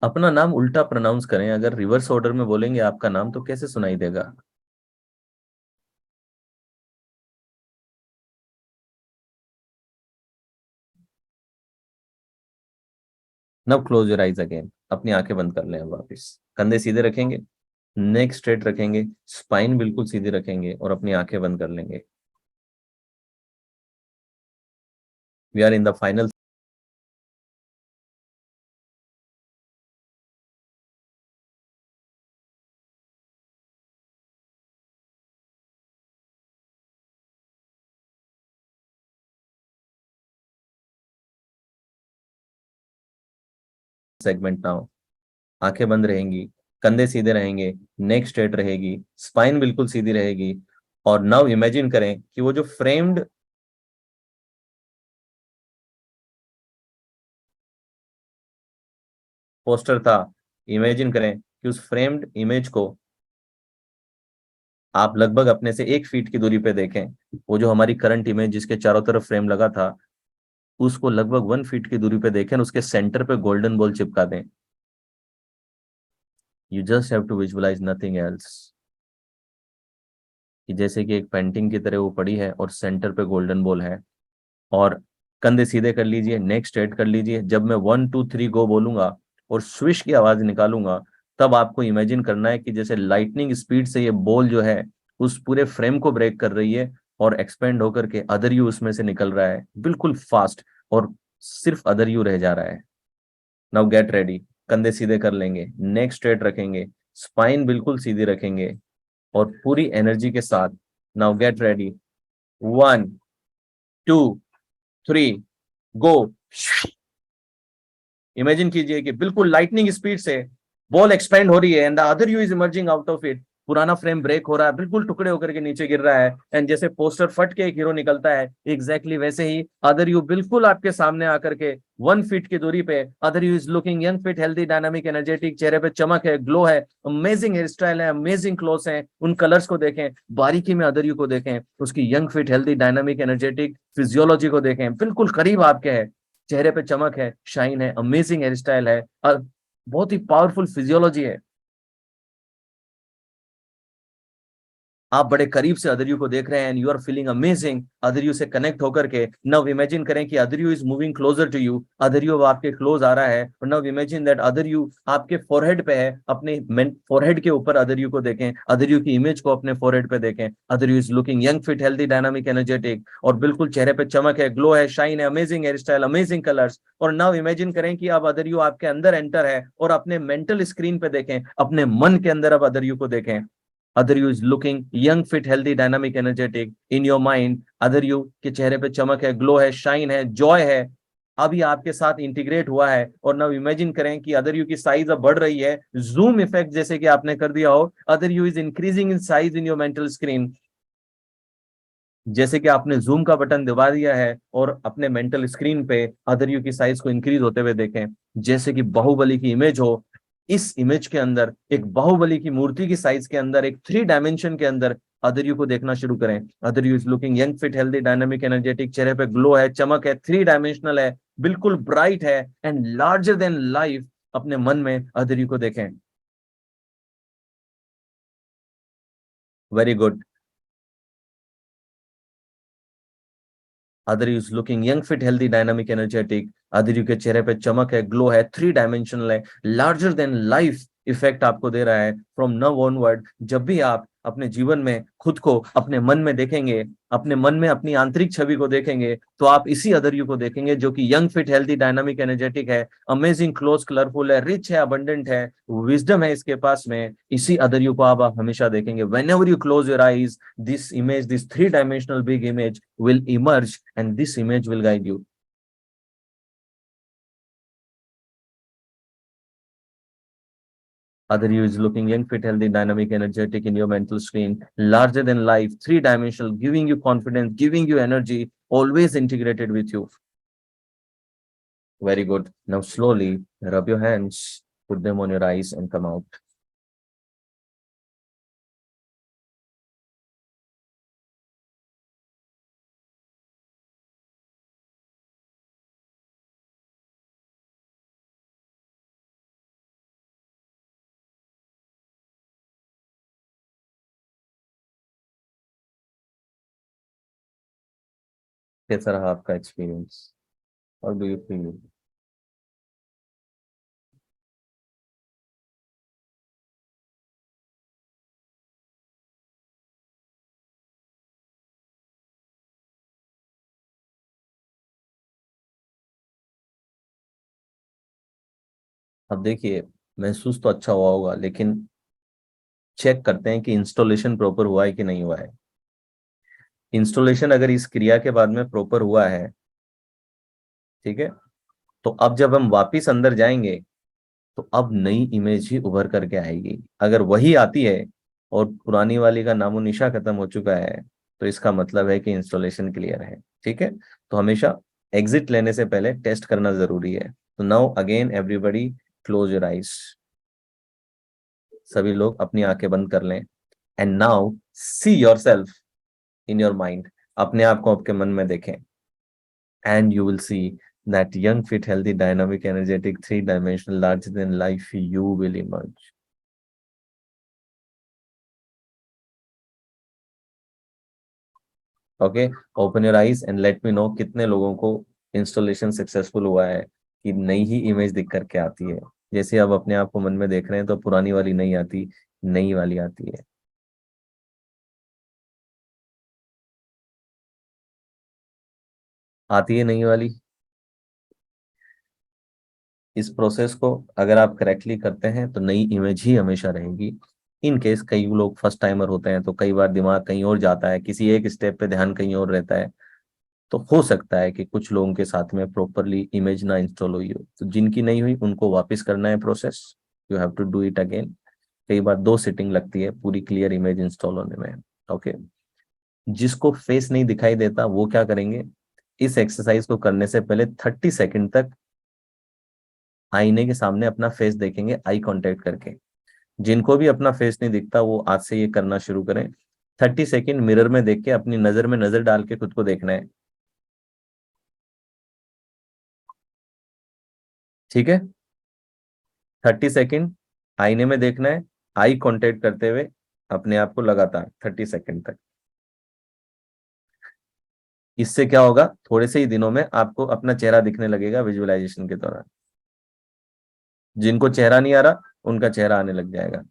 अपना नाम उल्टा प्रोनाउंस करें। अगर रिवर्स ऑर्डर में बोलेंगे आपका नाम तो कैसे सुनाई देगा? नव क्लोज योर आइज अगेन। अपनी आंखें बंद कर लें अब वापस। कंधे सीधे रखेंगे, नेक स्ट्रेट रखेंगे, स्पाइन बिल्कुल सीधी रखेंगे और अपनी आंखें बंद कर लेंगे। We are in the final segment now. आंखें बंद रहेंगी, कंधे सीधे रहेंगे, नेक स्ट्रेट रहेगी, स्पाइन बिल्कुल सीधी रहेगी। और नाउ इमेजिन करें कि वो जो फ्रेम्ड पोस्टर था, इमेजिन करें कि उस फ्रेम्ड इमेज को आप लगभग अपने से 1 फीट की दूरी पे देखें। वो जो हमारी करंट इमेज जिसके चारों तरफ फ्रेम लगा था, उसको लगभग 1 फीट की दूरी पे देखें, उसके सेंटर पे गोल्डन बॉल चिपका दें। You just have to visualise nothing else, कि जैसे कि एक पेंटिंग की तरह वो पड़ी है और सेंटर पे गोल्डन बॉल है। और कंधे सीधे कर लीजिए, नेक स्ट्रेट कर लीजिए। जब मैं 1 2 3 गो बोलूंगा और स्विश की आवाज निकालूंगा, तब आपको इमेजिन करना है कि जैसे लाइटनिंग स्पीड से ये बॉल जो है उस पूरे फ्रेम को ब्रेक कर रही है और एक्सपेंड होकर के अदर यू उसमें से निकल रहा है बिल्कुल फास्ट, और सिर्फ अदर यू रह जा रहा है। Now get ready. कंधे सीधे कर लेंगे, नेक स्ट्रेट रखेंगे, स्पाइन बिल्कुल सीधी रखेंगे और पूरी एनर्जी के साथ नाउ गेट रेडी। 1 2 3 गो। इमेजिन कीजिए कि बिल्कुल लाइटनिंग स्पीड से बॉल एक्सपेंड हो रही है and the other you is emerging out of it. पुराना फ्रेम ब्रेक हो रहा है, बिल्कुल टुकड़े होकर के नीचे गिर रहा है, एंड जैसे पोस्टर फट के एक हीरो निकलता है, एग्जैक्टली वैसे ही अदर यू बिल्कुल आपके सामने आकर के 1 फीट की दूरी पे। Other you is looking young, fit, healthy, dynamic, energetic. चेहरे पे चमक है, ग्लो है, अमेजिंग हेयर स्टाइल है, अमेजिंग क्लोथ है। उन कलर्स को देखें, बारीकी में अदर यू को देखें, उसकी young, fit, healthy, dynamic, energetic physiology को देखें, बिल्कुल करीब आपके है। चेहरे पे चमक है, शाइन है, अमेजिंग हेयर स्टाइल है, बहुत ही पावरफुल फिजियोलॉजी है। आप बड़े करीब से अदर यू को देख रहे हैं and you are feeling amazing other you से कनेक्ट होकर के। नाउ इमेजिन करें कि other you is moving closer to you, other you आपके क्लोज आ रहा है। और now imagine that other you आपके फोरहेड पे है, अपने फोरहेड के ऊपर अदर यू को देखें, अदर यू की इमेज को अपने फोरहेड पे देखें। Other you is looking young, fit, healthy, dynamic, energetic, और बिल्कुल चेहरे पे चमक है, ग्लो है, शाइन है, amazing hair style, amazing colours. और नाउ इमेजिन करें कि अब अदर यू आपके अंदर एंटर है और अपने मेंटल स्क्रीन पे देखें, अपने मन के अंदर अब अदर यू को देखें। Other you is looking young, fit, healthy, dynamic, energetic in your mind. Other you के चेहरे पे चमक है, ग्लो है, शाइन है, जॉय है, अभी आपके साथ इंटीग्रेट हुआ है। और नाउ इमेजिन करें कि अदर यू की साइज अब बढ़ रही है, जूम इफेक्ट जैसे कि आपने कर दिया हो, other you is increasing in size in your mental screen. जैसे कि आपने जूम का बटन दबा दिया है और अपने मेंटल स्क्रीन पे अदर यू की साइज को इंक्रीज होते हुए देखें, जैसे कि बाहुबली की इमेज हो। इस इमेज के अंदर एक बाहुबली की मूर्ति की साइज के अंदर एक 3 डायमेंशन के अंदर अदर यू को देखना शुरू करें। Other you is looking young, fit, healthy, dynamic, energetic, चेहरे पे ग्लो है, चमक है, 3 डायमेंशनल है, बिल्कुल ब्राइट है एंड लार्जर देन लाइफ। अपने मन में अदर यू को देखें। Very good. Other is looking young, fit, healthy, dynamic, energetic. Other के चेहरे पे चमक है, ग्लो है, 3 डायमेंशनल है, लार्जर देन लाइफ इफेक्ट आपको दे रहा है। फ्रॉम नाउ ऑनवर्ड जब भी आप अपने जीवन में खुद को अपने मन में देखेंगे, अपने मन में अपनी आंतरिक छवि को देखेंगे, तो आप इसी अदर यू को देखेंगे जो कि young, fit, healthy, dynamic, energetic है, अमेजिंग, क्लोज, कलरफुल है, रिच है, अबंडेंट है, विजडम है इसके पास में। इसी अदर यू को आप हमेशा देखेंगे। When ever you close your eyes, this image, this 3 dimensional big image will emerge and this image will guide you. Other you is looking young, fit, healthy, dynamic, energetic in your mental screen, larger than life, 3 dimensional, giving you confidence, giving you energy, always integrated with you. Very good. Now slowly rub your hands, put them on your eyes and come out. कैसा रहा आपका experience? और do you feel? अब देखिए, महसूस तो अच्छा हुआ होगा, लेकिन चेक करते हैं कि इंस्टॉलेशन प्रॉपर हुआ है कि नहीं हुआ है। इंस्टॉलेशन अगर इस क्रिया के बाद में प्रॉपर हुआ है, ठीक है, तो अब जब हम वापिस अंदर जाएंगे तो अब नई इमेज ही उभर करके आएगी। अगर वही आती है और पुरानी वाली का नामो निशा खत्म हो चुका है, तो इसका मतलब है कि इंस्टॉलेशन क्लियर है। ठीक है, तो हमेशा एग्जिट लेने से पहले टेस्ट करना जरूरी है। तो now again everybody close your eyes, सभी लोग अपनी आंखें बंद कर लें। And now see your self in your mind, अपने आप को आपके मन में देखें। And you will see that young, fit, healthy, dynamic, energetic, three-dimensional, larger than life you will emerge. Okay, open your eyes and let me know कितने लोगों को इंस्टॉलेशन सक्सेसफुल हुआ है कि नई ही इमेज दिख करके आती है। जैसे अब अपने आप को मन में देख रहे हैं तो पुरानी वाली नहीं आती, नई वाली आती है। आती है नई वाली। इस प्रोसेस को अगर आप करेक्टली करते हैं तो नई इमेज ही हमेशा रहेगी। इन केस कई लोग फर्स्ट टाइमर होते हैं तो कई बार दिमाग कहीं और जाता है, किसी एक स्टेप पे ध्यान कहीं और रहता है, तो हो सकता है कि कुछ लोगों के साथ में प्रॉपरली इमेज ना इंस्टॉल हुई हो। तो जिनकी नहीं हुई उनको वापस करना है process, you have to do it again. कई बार 2 सिटिंग लगती है पूरी क्लियर इमेज इंस्टॉल होने में। ओके, जिसको फेस नहीं दिखाई देता वो क्या करेंगे, इस एक्सरसाइज को करने से पहले 30 सेकंड तक आईने के सामने अपना फेस देखेंगे आई कांटेक्ट करके। जिनको भी अपना फेस नहीं दिखता वो आज से ये करना शुरू करें। 30 सेकंड मिरर में देख के अपनी नजर में नजर डाल के खुद को देखना है। ठीक है, 30 सेकंड आईने में देखना है, आई कांटेक्ट करते हुए अपने आप को लगातार 30 सेकंड तक। इससे क्या होगा, थोड़े से ही दिनों में आपको अपना चेहरा दिखने लगेगा विजुअलाइजेशन के दौरान। जिनको चेहरा नहीं आ रहा उनका चेहरा आने लग जाएगा।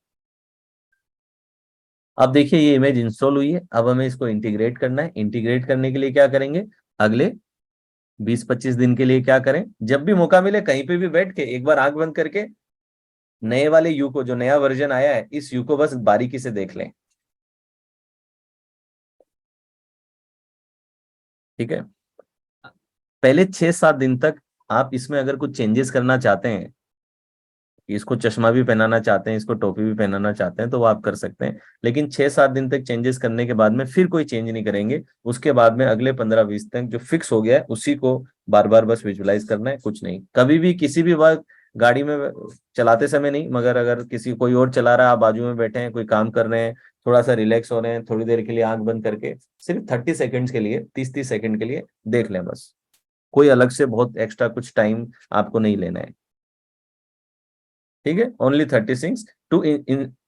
अब देखिए ये इमेज इंस्टॉल हुई है, अब हमें इसको इंटीग्रेट करना है। इंटीग्रेट करने के लिए क्या करेंगे, अगले 20-25 दिन के लिए क्या करें, जब भी मौका मिले कहीं पे भी बैठ के एक बार आंख बंद करके नए वाले यू को, जो नया वर्जन आया है, इस यू को बस बारीकी से देख लें। ठीक है, पहले 6-7 दिन तक आप इसमें अगर कुछ चेंजेस करना चाहते हैं, इसको चश्मा भी पहनाना चाहते हैं, इसको टोपी भी पहनाना चाहते हैं, तो वो आप कर सकते हैं। लेकिन 6-7 दिन तक चेंजेस करने के बाद में फिर कोई चेंज नहीं करेंगे। उसके बाद में अगले 15-20 तक जो फिक्स हो गया है उसी को बार बार बस विजुलाइज करना है, कुछ नहीं। कभी भी किसी भी वक्त गाड़ी में चलाते समय नहीं, मगर अगर किसी कोई और चला रहा है, आप बाजू में बैठे हैं, कोई काम कर रहे हैं, थोड़ा सा रिलैक्स हो रहे हैं, थोड़ी देर के लिए आंख बंद करके सिर्फ 30 सेकेंड के लिए, 30-30 सेकेंड के लिए देख लें बस। कोई अलग से बहुत एक्स्ट्रा कुछ टाइम आपको नहीं लेना है। ठीक है, only 36 to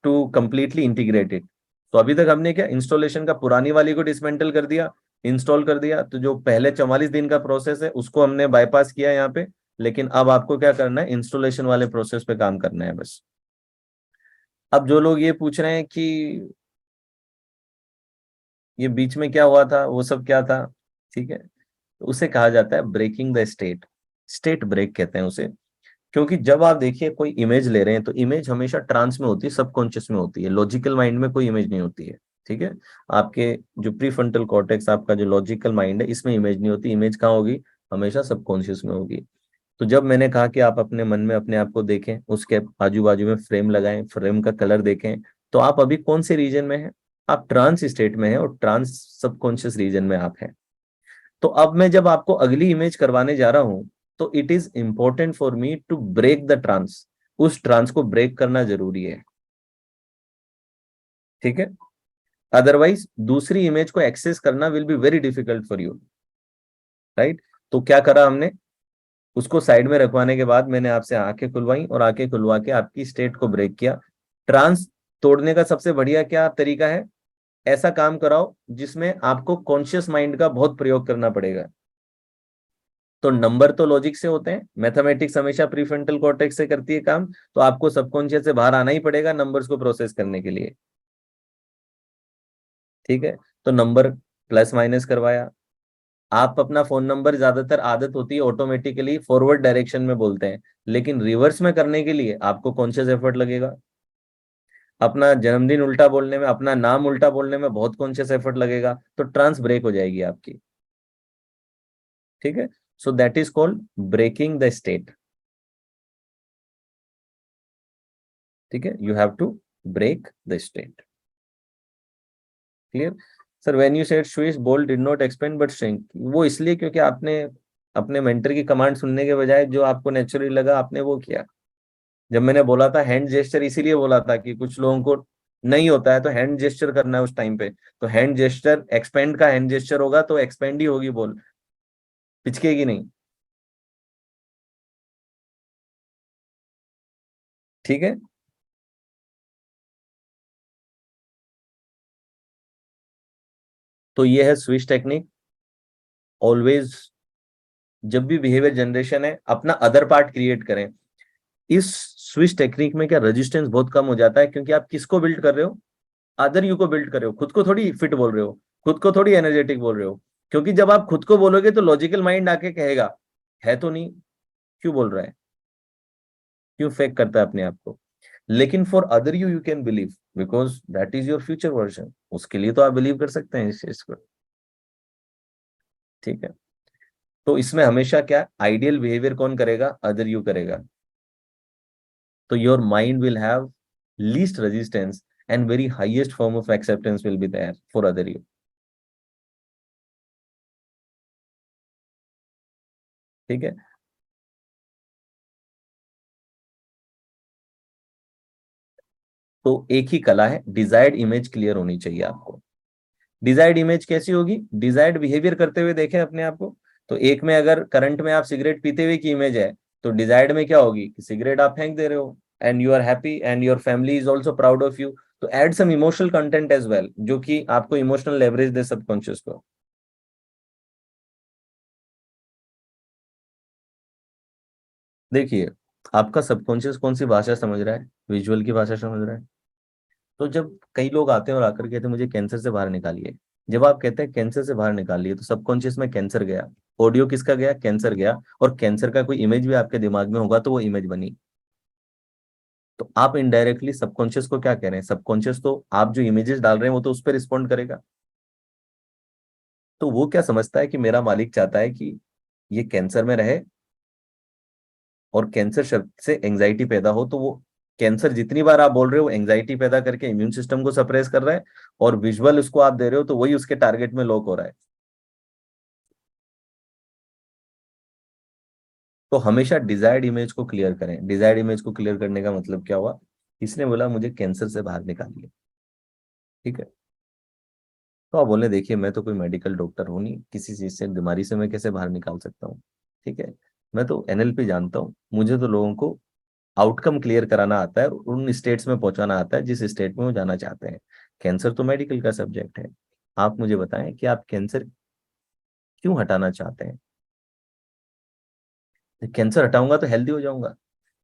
two completely integrated. तो अभी तक हमने क्या, इंस्टॉलेशन का पुरानी वाली को डिसमेंटल कर दिया, इंस्टॉल कर दिया, तो जो पहले 44 दिन का प्रोसेस है उसको हमने बाईपास किया यहाँ पे। लेकिन अब आपको क्या करना है, इंस्टॉलेशन वाले प्रोसेस पे काम करना है बस। अब जो लोग ये पूछ रहे हैं कि ये बीच में क्या हुआ था, वो सब क्या था, ठीक है, तो उसे कहा जाता है breaking the state. State break कहते हैं उसे। क्योंकि जब आप देखिए कोई इमेज ले रहे हैं तो इमेज हमेशा ट्रांस में होती है, सबकॉन्शियस में होती है, लॉजिकल माइंड में कोई इमेज नहीं होती है। ठीक है, आपके जो प्रीफ्रंटल कॉर्टेक्स, आपका जो लॉजिकल माइंड है, इसमें इमेज नहीं होती। इमेज कहाँ होगी, हमेशा सबकॉन्शियस में होगी। तो जब मैंने कहा कि आप अपने मन में अपने आप को देखें, उसके आजू बाजू में फ्रेम लगाएं, फ्रेम का कलर देखें, तो आप अभी कौन से रीजन में हैं, आप ट्रांस स्टेट में हैं और ट्रांस सबकॉन्शियस रीजन में आप हैं। तो अब मैं जब आपको अगली इमेज करवाने जा रहा हूं, तो it is important for me to break the trance. उस ट्रांस को ब्रेक करना जरूरी है। ठीक है, अदरवाइज दूसरी इमेज को एक्सेस करना will be very difficult for you, right. तो क्या करा हमने, उसको साइड में रखवाने के बाद मैंने आपसे आंखें खुलवाई और आंखें खुलवा के आपकी स्टेट को ब्रेक किया। ट्रांस तोड़ने का सबसे बढ़िया क्या तरीका है, ऐसा काम कराओ जिसमें आपको कॉन्शियस माइंड का बहुत प्रयोग करना पड़ेगा। तो नंबर तो लॉजिक से होते हैं, मैथमेटिक्स हमेशा प्रीफ्रंटल कॉर्टेक्स से करती है काम, तो आपको सबकॉन्शियस से बाहर आना ही पड़ेगा नंबर्स को प्रोसेस करने के लिए। ठीक है, तो नंबर प्लस माइनस करवाया। आप अपना फोन नंबर ज्यादातर आदत होती है ऑटोमेटिकली फॉरवर्ड डायरेक्शन में बोलते हैं, लेकिन रिवर्स में करने के लिए आपको कॉन्शियस एफर्ट लगेगा। अपना जन्मदिन उल्टा बोलने में, अपना नाम उल्टा बोलने में बहुत कॉन्शियस एफर्ट लगेगा, तो ट्रांस ब्रेक हो जाएगी आपकी। ठीक है, so that is called breaking the state. ठीक है, you have to break the state. Clear sir? When you said switch bolt did not expand but shrink, वो इसलिए क्योंकि आपने अपने मेंटर की कमांड सुनने के बजाय जो आपको नेचुरली लगा आपने वो किया। जब मैंने बोला था हैंड जेस्चर, इसीलिए बोला था कि कुछ लोगों को नहीं होता है तो हैंड जेस्चर करना है उस टाइम पे, तो हैंड जेस्चर एक्सपेंड का हैंड जेस्चर होगा तो एक्सपेंड ही होगी बॉल, पिचकेगी नहीं। ठीक है, तो ये है स्विच टेक्निक। ऑलवेज जब भी बिहेवियर जनरेशन है अपना अदर पार्ट क्रिएट करें। इस स्विच टेक्निक में क्या रेजिस्टेंस बहुत कम हो जाता है, क्योंकि आप किसको बिल्ड कर रहे हो? अदर यू को बिल्ड कर रहे हो, खुद को थोड़ी फिट बोल रहे हो, खुद को थोड़ी एनर्जेटिक बोल रहे हो। क्योंकि जब आप खुद को बोलोगे तो लॉजिकल माइंड आके कहेगा है तो नहीं, क्यों बोल रहा है, क्यों फेक करता है अपने आप को। लेकिन for other you you can believe, because that is your future version, उसके लिए तो आप बिलीव कर सकते हैं इस चीज को। ठीक है, तो इसमें हमेशा क्या आइडियल बिहेवियर कौन करेगा? अदर यू करेगा। तो your mind will have least resistance and very highest form of acceptance will be there for other you. ठीक है, तो एक ही कला है, डिजायर्ड इमेज क्लियर होनी चाहिए आपको। डिजायर्ड इमेज कैसी होगी? डिजायर्ड बिहेवियर करते हुए देखें अपने आप को। तो एक में अगर करंट में आप सिगरेट पीते हुए की इमेज है, तो डिजायर्ड में क्या होगी कि सिगरेट आप फेंक दे रहे हो and you are happy and your family is also proud of you. तो add some emotional content as well, जो कि आपको इमोशनल लेवरेज दे सबकॉन्शियस को। देखिए, आपका सबकॉन्शियस कौन सी भाषा समझ रहा है? विजुअल की भाषा समझ रहा है। तो जब कई लोग आते हैं और आकर कहते हैं मुझे कैंसर से बाहर निकालिए, जब आप कहते हैं कैंसर से बाहर निकालिए तो सबकॉन्शियस में कैंसर गया, ऑडियो किसका गया? कैंसर गया। और कैंसर का कोई इमेज भी आपके दिमाग में होगा तो वो इमेज बनी। तो आप इनडायरेक्टली सबकॉन्शियस को क्या कह रहे हैं? सबकॉन्शियस तो आप जो इमेजेस डाल रहे हैं वो तो उस पर रिस्पॉन्ड करेगा। तो वो क्या समझता है कि मेरा मालिक चाहता है कि ये कैंसर में रहे और कैंसर शब्द से एंजाइटी पैदा हो, तो वो कैंसर जितनी बार आप बोल रहे हो एंजाइटी पैदा करके इम्यून सिस्टम को सप्रेस कर रहा है, और विजुअल उसको आप दे रहे हो तो वही उसके टारगेट में लॉक हो रहा है। तो हमेशा डिजायर्ड इमेज को क्लियर करें। डिजायर्ड इमेज को क्लियर करने का मतलब क्या हुआ? इसने बोला मुझे कैंसर से बाहर निकालिए। ठीक है, तो आप बोले देखिए मैं तो कोई मेडिकल डॉक्टर हूँ नहीं, किसी चीज से बीमारी से मैं कैसे बाहर निकाल सकता हूँ। ठीक है, मैं तो एनएलपी जानता हूँ, मुझे तो लोगों को आउटकम क्लियर कराना आता है और उन स्टेट्स में पहुंचाना आता है जिस स्टेट में वो जाना चाहते हैं। कैंसर तो मेडिकल का सब्जेक्ट है। आप मुझे बताएं कि आप कैंसर क्यों हटाना चाहते हैं? कैंसर हटाऊंगा तो हेल्दी हो जाऊंगा।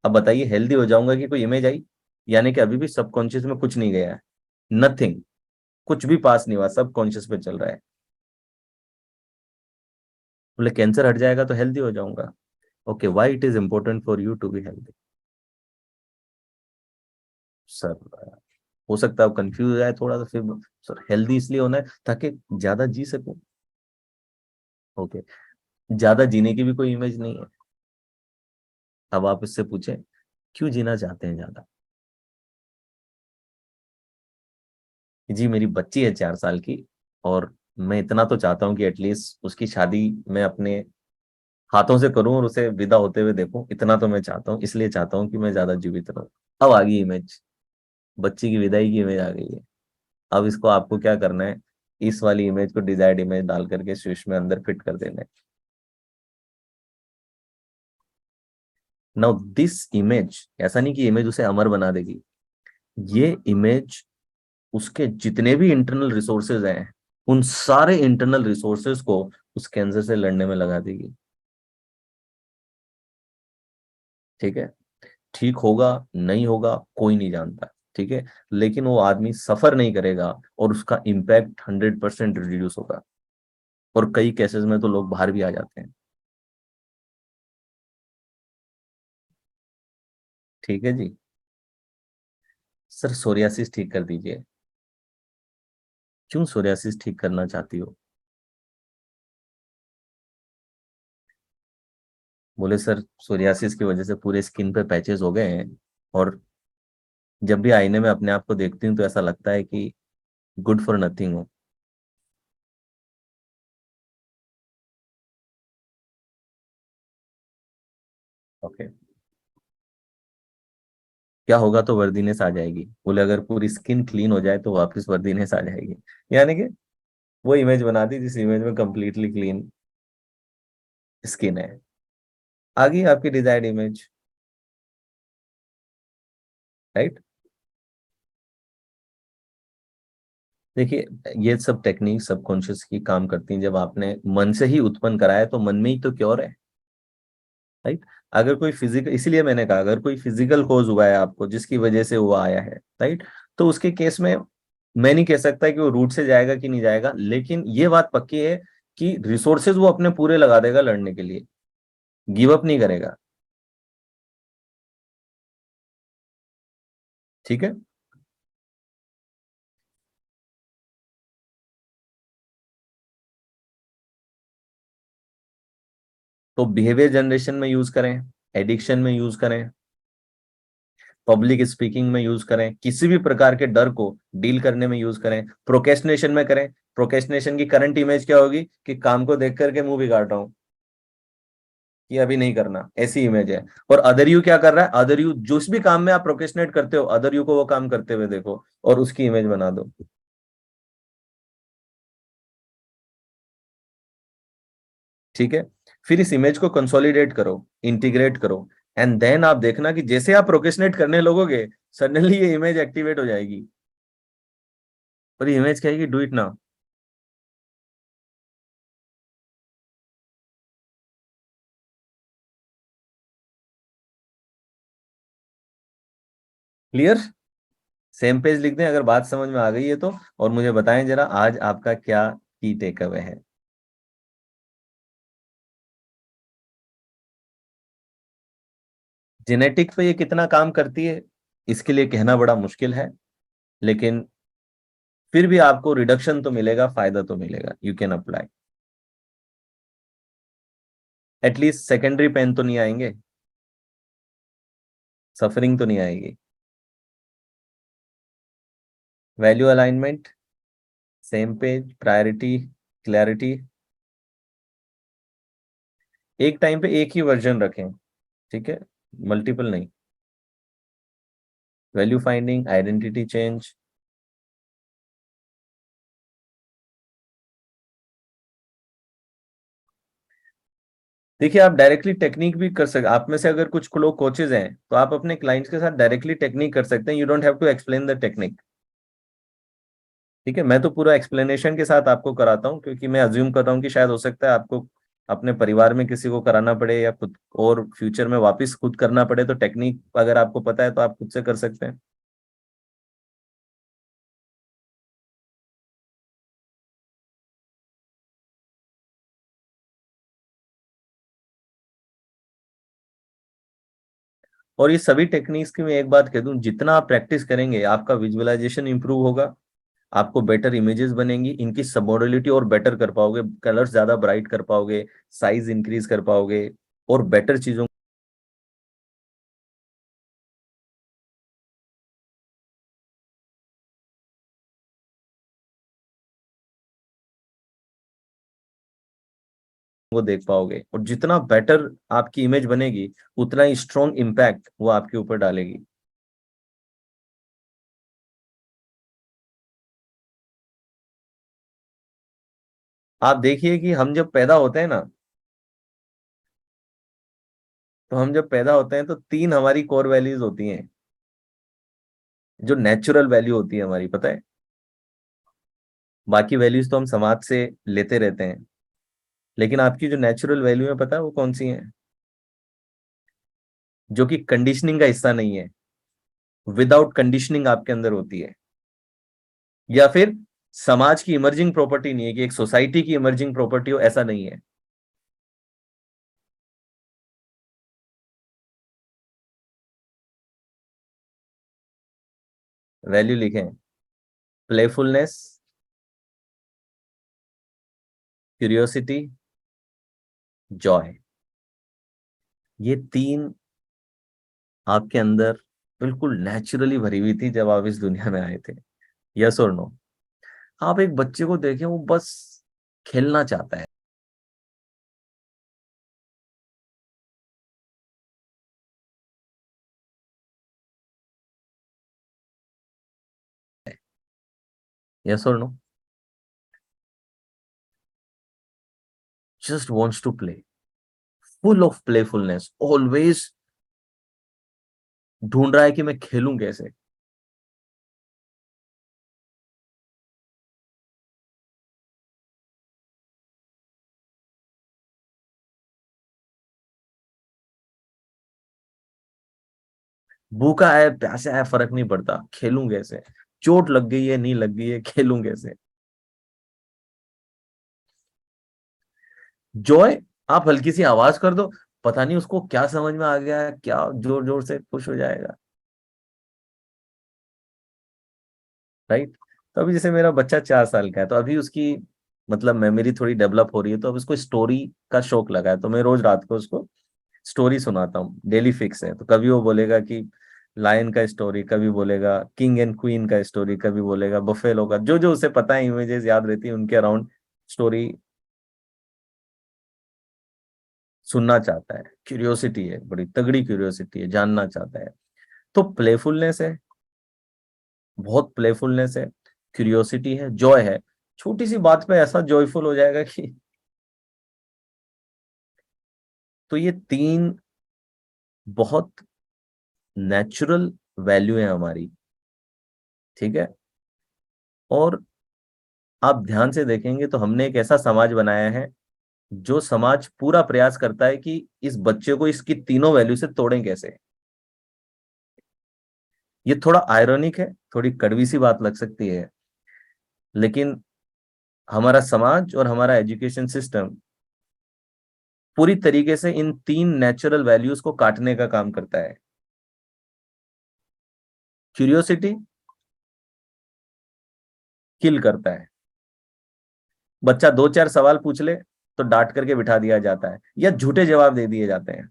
अब बताइए हेल्दी हो जाऊंगा कि कोई इमेज आई? यानी कि अभी भी सबकॉन्शियस में कुछ नहीं गया है, नथिंग, कुछ भी पास नहीं हुआ, सब कॉन्शियस पे चल रहा है। बोले कैंसर हट जाएगा तो हेल्दी हो जाऊंगा। Okay, why it is important for you to be healthy? Sir, हो सकता है कंफ्यूज हो जाए थोड़ा, तो फिर सर हेल्दी इसलिए होना है ताकि ज्यादा जी सकूं। ओके, ज्यादा जीने की भी कोई इमेज नहीं है। अब आप इससे पूछें क्यों जीना चाहते हैं ज्यादा? जी मेरी बच्ची है 4 साल की, और मैं इतना तो चाहता हूँ कि एटलीस्ट उसकी शादी मैं अपने हाथों से करूं और उसे विदा होते हुए देखूं, इतना तो मैं चाहता हूँ, इसलिए चाहता हूँ कि मैं ज्यादा जीवित रहूं। अब आ गई इमेज, बच्ची की विदाई की इमेज आ गई है। अब इसको आपको क्या करना है? इस वाली इमेज को डिजायर्ड इमेज डाल करके स्विच में अंदर फिट कर देना है। नाउ दिस इमेज, ऐसा नहीं कि इमेज उसे अमर बना देगी, ये इमेज उसके जितने भी इंटरनल रिसोर्सेज हैं उन सारे इंटरनल रिसोर्सेज को उस कैंसर से लड़ने में लगा देगी। ठीक है, ठीक होगा नहीं होगा कोई नहीं जानता। ठीक है, लेकिन वो आदमी सफर नहीं करेगा और उसका इम्पैक्ट 100% रिड्यूस होगा। और कई केसेस में तो लोग बाहर भी आ जाते हैं। ठीक है जी। सर सोरियासिस ठीक कर दीजिए। क्यों सोरियासिस ठीक करना चाहती हो? बोले सर सोरियासिस की वजह से पूरे स्किन पे पैचेस हो गए हैं, और जब भी आईने में अपने आप को देखती हूँ तो ऐसा लगता है कि गुड फॉर नथिंग हूँ। ओके। क्या होगा तो वर्दीनेस आ जाएगी, बोले अगर पूरी स्किन क्लीन हो जाए तो वापस वर्दीनेस आ जाएगी। यानी कि वो इमेज बना दी जिस इमेज में कंप्लीटली क्लीन स्किन है। आ गई आपकी डिजायर्ड इमेज। राइट। देखिए, ये सब टेक्निक सबकॉन्शियस की काम करती हैं। जब आपने मन से ही उत्पन्न कराया तो मन में ही तो क्योर है। राइट। अगर कोई फिजिकल, इसीलिए मैंने कहा अगर कोई फिजिकल कॉज हुआ है आपको जिसकी वजह से वो आया है, राइट, तो उसके केस में मैं नहीं कह सकता कि वो रूट से जाएगा कि नहीं जाएगा, लेकिन ये बात पक्की है कि रिसोर्सेज वो अपने पूरे लगा देगा लड़ने के लिए, गिव अप नहीं करेगा। ठीक है। तो बिहेवियर जनरेशन में यूज करें, एडिक्शन में यूज करें, पब्लिक स्पीकिंग में यूज करें, किसी भी प्रकार के डर को डील करने में यूज करें, प्रोकेस्टिनेशन में करें। प्रोकेस्टिनेशन की करंट इमेज क्या होगी कि काम को देख करके मुंह बिगाड़ रहा हूं, कि अभी नहीं करना, ऐसी इमेज है। और अदर यू क्या कर रहा है, अदर यू जिस भी काम में आप प्रोकेस्टिनेट करते हो अदर यू को वो काम करते हुए देखो और उसकी इमेज बना दो। ठीक है। फिर इस इमेज को कंसोलिडेट करो, इंटीग्रेट करो, एंड देन आप देखना कि जैसे आप प्रोकेस्टिनेट करने लगोगे सडनली ये इमेज एक्टिवेट हो जाएगी और ये इमेज कहेगी do it now. Clear. Same page लिख दें अगर बात समझ में आ गई है तो, और मुझे बताएं जरा आज आपका क्या की टेक अवे है। जेनेटिक पे ये कितना काम करती है इसके लिए कहना बड़ा मुश्किल है, लेकिन फिर भी आपको रिडक्शन तो मिलेगा, फायदा तो मिलेगा, you can apply. At least secondary pain तो नहीं आएंगे, सफरिंग तो नहीं आएगी। Value alignment, same page, priority, clarity. एक टाइम पे एक ही वर्जन रखें, ठीक है, मल्टीपल नहीं। Value finding, identity change. देखिए, आप डायरेक्टली टेक्निक भी कर सकते, आप में से अगर कुछ लोग कोचेज हैं तो आप अपने क्लाइंट्स के साथ डायरेक्टली टेक्निक कर सकते हैं, you don't have to explain the technique. ठीक है, मैं तो पूरा एक्सप्लेनेशन के साथ आपको कराता हूँ क्योंकि मैं अज्यूम कर रहा हूँ कि शायद हो सकता है आपको अपने परिवार में किसी को कराना पड़े या खुद, और फ्यूचर में वापस खुद करना पड़े, तो टेक्निक अगर आपको पता है तो आप खुद से कर सकते हैं। और ये सभी टेक्निक्स की मैं एक बात कह दूं, जितना आप प्रैक्टिस करेंगे आपका विजुअलाइजेशन इंप्रूव होगा, आपको बेटर इमेजेस बनेंगी, इनकी सबमॉडलिटी और बेटर कर पाओगे, कलर्स ज्यादा ब्राइट कर पाओगे, साइज इंक्रीज कर पाओगे, और बेटर चीजों को देख पाओगे, और जितना बेटर आपकी इमेज बनेगी उतना ही स्ट्रॉन्ग इम्पैक्ट वो आपके ऊपर डालेगी। आप देखिए कि हम जब पैदा होते हैं ना, तो हम जब पैदा होते हैं तो तीन हमारी कोर वैल्यूज होती हैं, जो नेचुरल वैल्यू होती है हमारी, पता है। बाकी वैल्यूज तो हम समाज से लेते रहते हैं, लेकिन आपकी जो नेचुरल वैल्यू है पता है वो कौन सी है, जो कि कंडीशनिंग का हिस्सा नहीं है, विदाउट कंडीशनिंग आपके अंदर होती है, या फिर समाज की इमर्जिंग प्रॉपर्टी नहीं है कि एक सोसाइटी की इमर्जिंग प्रॉपर्टी हो, ऐसा नहीं है। वैल्यू लिखें, प्लेफुलनेस, क्यूरियोसिटी, जॉय। ये तीन आपके अंदर बिल्कुल नेचुरली भरी हुई थी जब आप इस दुनिया में आए थे। यस और नो? आप एक बच्चे को देखें, वो बस खेलना चाहता है। यस और no? Just wants to play, full of playfulness, always ढूंढ रहा है कि मैं खेलूं कैसे। भूखा है, प्यासा है, फर्क नहीं पड़ता, खेलूं कैसे। चोट लग गई है, नहीं लग गई है, खेलूं कैसे। जॉय, आप हल्की सी आवाज कर दो, पता नहीं उसको क्या समझ में आ गया है, क्या जोर जोर से खुश हो जाएगा। राइट? तो अभी जैसे मेरा बच्चा 4 साल का है, तो अभी उसकी मतलब मेमोरी थोड़ी डेवलप हो रही है, तो अब उसको स्टोरी का शौक लगा है, तो मैं रोज रात को उसको स्टोरी सुनाता हूँ, डेली फिक्स है। तो कभी वो बोलेगा कि लायन का स्टोरी, कभी बोलेगा किंग एंड क्वीन का स्टोरी, कभी बोलेगा बफेलो का, जो जो उसे पता है, इमेजेस याद रहती है उनके अराउंड स्टोरी सुनना चाहता है। क्यूरियोसिटी है, बड़ी तगड़ी क्यूरियोसिटी है, जानना चाहता है। तो प्लेफुलनेस है, बहुत प्लेफुलनेस है, क्यूरियोसिटी है, जॉय है। छोटी सी बात पे ऐसा जॉयफुल हो जाएगा कि तो ये तीन बहुत नेचुरल वैल्यू है हमारी। ठीक है? और आप ध्यान से देखेंगे तो हमने एक ऐसा समाज बनाया है जो समाज पूरा प्रयास करता है कि इस बच्चे को इसकी तीनों वैल्यू से तोड़ें कैसे। ये थोड़ा आयरॉनिक है, थोड़ी कड़वी सी बात लग सकती है, लेकिन हमारा समाज और हमारा एजुकेशन सिस्टम पूरी तरीके से इन तीन नेचुरल वैल्यूज को काटने का काम करता है। क्यूरियोसिटी किल करता है। बच्चा 2-4 सवाल पूछ ले तो डांट करके बिठा दिया जाता है या झूठे जवाब दे दिए जाते हैं।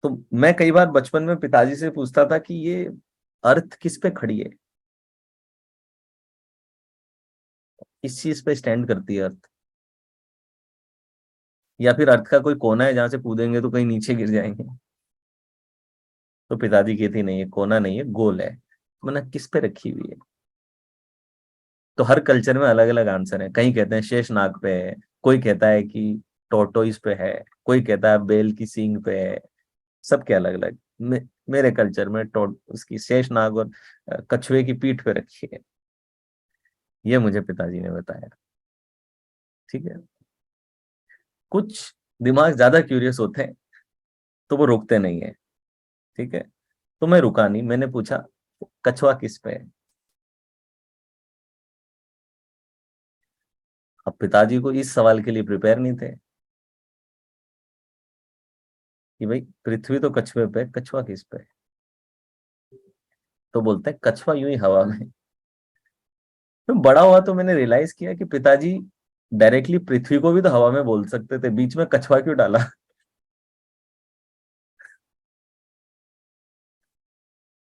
तो मैं कई बार बचपन में पिताजी से पूछता था कि ये अर्थ किस पे खड़ी है, किस चीज पे स्टैंड करती है अर्थ, या फिर अर्थ का कोई कोना है जहां से कूदेंगे तो कहीं नीचे गिर जाएंगे। तो पिताजी कहती नहीं, है कोना नहीं है, गोल है। मैंने किस पे रखी हुई है? तो हर कल्चर में अलग अलग आंसर है। कहीं कहते हैं शेष नाग पे है, कोई कहता है कि टोर्टोइस पे है, कोई कहता है बेल की सींग पे है। सबके अलग अलग। मेरे कल्चर में टोट उसकी शेष नाग और कछुए की पीठ पे रखी है। ये मुझे पिताजी ने बताया। ठीक है? कुछ दिमाग ज्यादा क्यूरियस होते हैं तो वो रुकते नहीं है। ठीक है? तो मैं रुका नहीं, मैंने पूछा कछुआ किस पे है। अब पिताजी को इस सवाल के लिए प्रिपेयर नहीं थे कि भाई पृथ्वी तो कछुए पे, कछुआ किस पे है। तो बोलते हैं कछुआ यूं ही हवा में। तो बड़ा हुआ तो मैंने रियलाइज किया कि पिताजी डायरेक्टली पृथ्वी को भी तो हवा में बोल सकते थे, बीच में कछुआ क्यों डाला।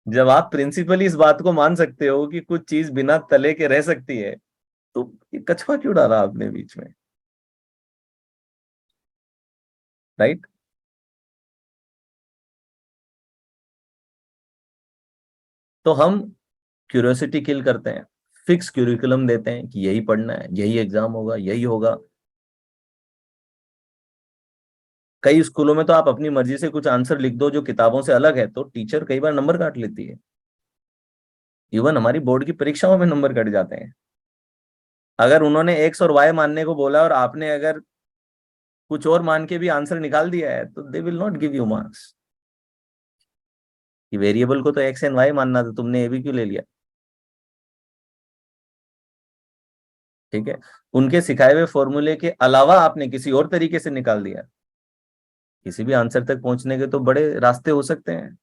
जब आप प्रिंसिपली इस बात को मान सकते हो कि कुछ चीज बिना तले के रह सकती है, तो ये कछुआ क्यों डाला आपने बीच में? राइट? तो हम क्यूरियोसिटी किल करते हैं, फिक्स क्यूरिकुलम देते हैं कि यही पढ़ना है, यही एग्जाम होगा, यही होगा। कई स्कूलों में तो आप अपनी मर्जी से कुछ आंसर लिख दो जो किताबों से अलग है, तो टीचर कई बार नंबर काट लेती है। इवन हमारी बोर्ड की परीक्षाओं में नंबर कट जाते हैं। अगर उन्होंने एक्स और वाई मानने को बोला और आपने अगर कुछ और मान के भी आंसर निकाल दिया है, तो they will not give you marks. कि वेरिएबल को तो एक्स एंड वाई मानना था, तुमने ए भी क्यों ले लिया? ठीक है? उनके सिखाए हुए फॉर्मूले के अलावा आपने किसी और तरीके से निकाल दिया, किसी भी आंसर तक पहुंचने के तो बड़े रास्ते हो सकते हैं।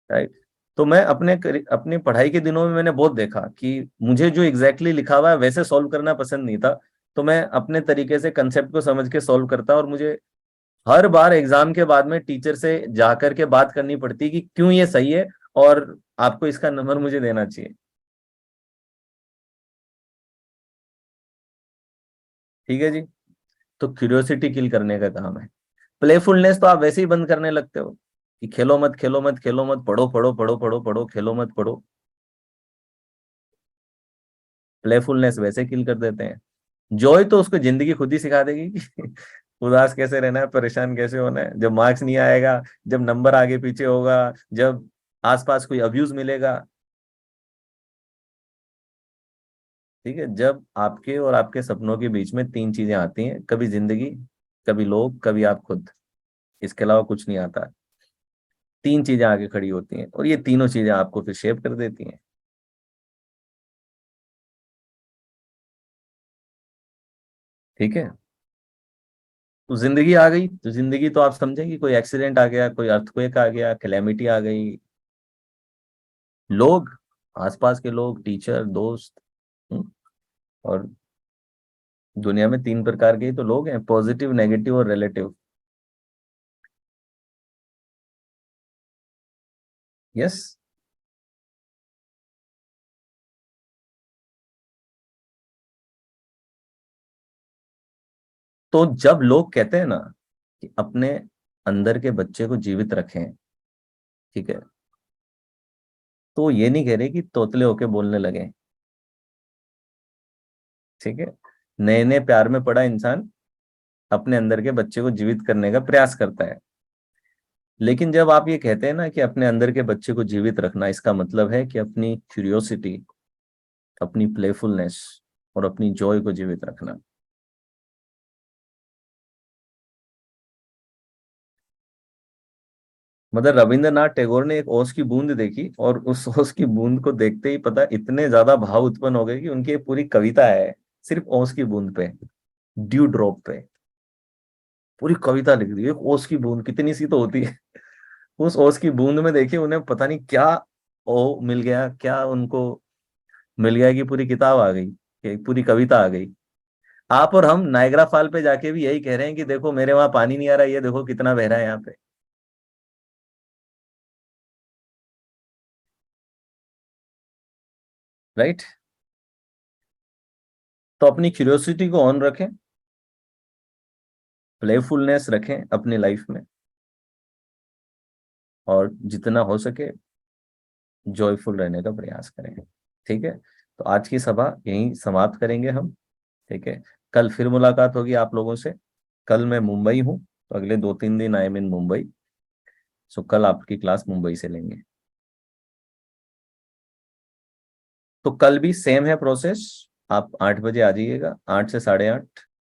राइट? तो मैं अपनी पढ़ाई के दिनों में मैंने बहुत देखा कि मुझे जो एग्जैक्टली लिखा हुआ है वैसे सॉल्व करना पसंद नहीं था। तो मैं अपने तरीके से कंसेप्ट को समझ के सॉल्व करता, और मुझे हर बार एग्जाम के बाद में टीचर से जाकर के बात करनी पड़ती कि क्यों ये सही है, और आपको इसका नंबर मुझे देना चाहिए। ठीक है जी। तो क्यूरियोसिटी किल करने का काम है। प्लेफुलनेस तो आप वैसे ही बंद करने लगते हो कि खेलो मत, खेलो मत, खेलो मत, पढ़ो पढ़ो पढ़ो पढ़ो पढ़ो, खेलो मत पढ़ो। प्लेफुलनेस वैसे किल कर देते हैं। जॉय तो उसको जिंदगी खुद ही सिखा देगी कि उदास कैसे रहना है, परेशान कैसे होना है, जब मार्क्स नहीं आएगा, जब नंबर आगे पीछे होगा, जब आसपास कोई अब्यूज मिलेगा। ठीक है, जब आपके और आपके सपनों के बीच में तीन चीजें आती हैं, कभी जिंदगी, कभी लोग, कभी आप खुद, इसके अलावा कुछ नहीं आता। तीन चीजें आगे खड़ी होती हैं और ये तीनों चीजें आपको फिर शेप कर देती हैं। ठीक है। तो जिंदगी आ गई, तो जिंदगी तो आप समझेंगे, कोई एक्सीडेंट आ गया, कोई अर्थक्वेक आ गया, कैलेमिटी आ गई। लोग, आसपास के लोग, टीचर, दोस्त। हम्म, और दुनिया में तीन प्रकार के ही तो लोग हैं, पॉजिटिव, नेगेटिव और रिलेटिव। यस। तो जब लोग कहते हैं ना कि अपने अंदर के बच्चे को जीवित रखें, ठीक है, तो ये नहीं कह रहे कि तोतले होके बोलने लगे। ठीक है। नए नए प्यार में पड़ा इंसान अपने अंदर के बच्चे को जीवित करने का प्रयास करता है। लेकिन जब आप ये कहते हैं ना कि अपने अंदर के बच्चे को जीवित रखना, इसका मतलब है कि अपनी क्यूरियोसिटी, अपनी प्लेफुलनेस और अपनी जॉय को जीवित रखना। मतलब रविंद्रनाथ टैगोर ने एक ओस की बूंद देखी, और उस ओस की बूंद को देखते ही पता इतने ज्यादा भाव उत्पन्न हो गए कि उनकी एक पूरी कविता है सिर्फ ओस की बूंद पे, ड्यू ड्रॉप पे। पूरी कविता लिख दी, एक ओस की बूंद कितनी सी तो होती है। उस ओस की बूंद में देखिए उन्हें पता नहीं क्या ओ मिल गया, क्या उनको मिल गया कि पूरी किताब आ गई, कि पूरी कविता आ गई। आप और हम नायग्रा फॉल पे जाके भी यही कह रहे हैं कि देखो मेरे वहां पानी नहीं आ रहा, ये देखो कितना बह रहा है यहाँ पे। राइट। तो अपनी क्यूरियोसिटी को ऑन रखें, प्लेफुलनेस रखें अपनी लाइफ में, और जितना हो सके जॉयफुल रहने का प्रयास करें। ठीक है। तो आज की सभा यहीं समाप्त करेंगे हम। ठीक है। कल फिर मुलाकात होगी आप लोगों से। कल मैं मुंबई हूँ, तो अगले 2-3 दिन आई एम इन मुंबई। सो कल आपकी क्लास मुंबई से लेंगे। तो कल भी सेम है प्रोसेस। आप 8 बजे आ जाइएगा, 8 से 8:30।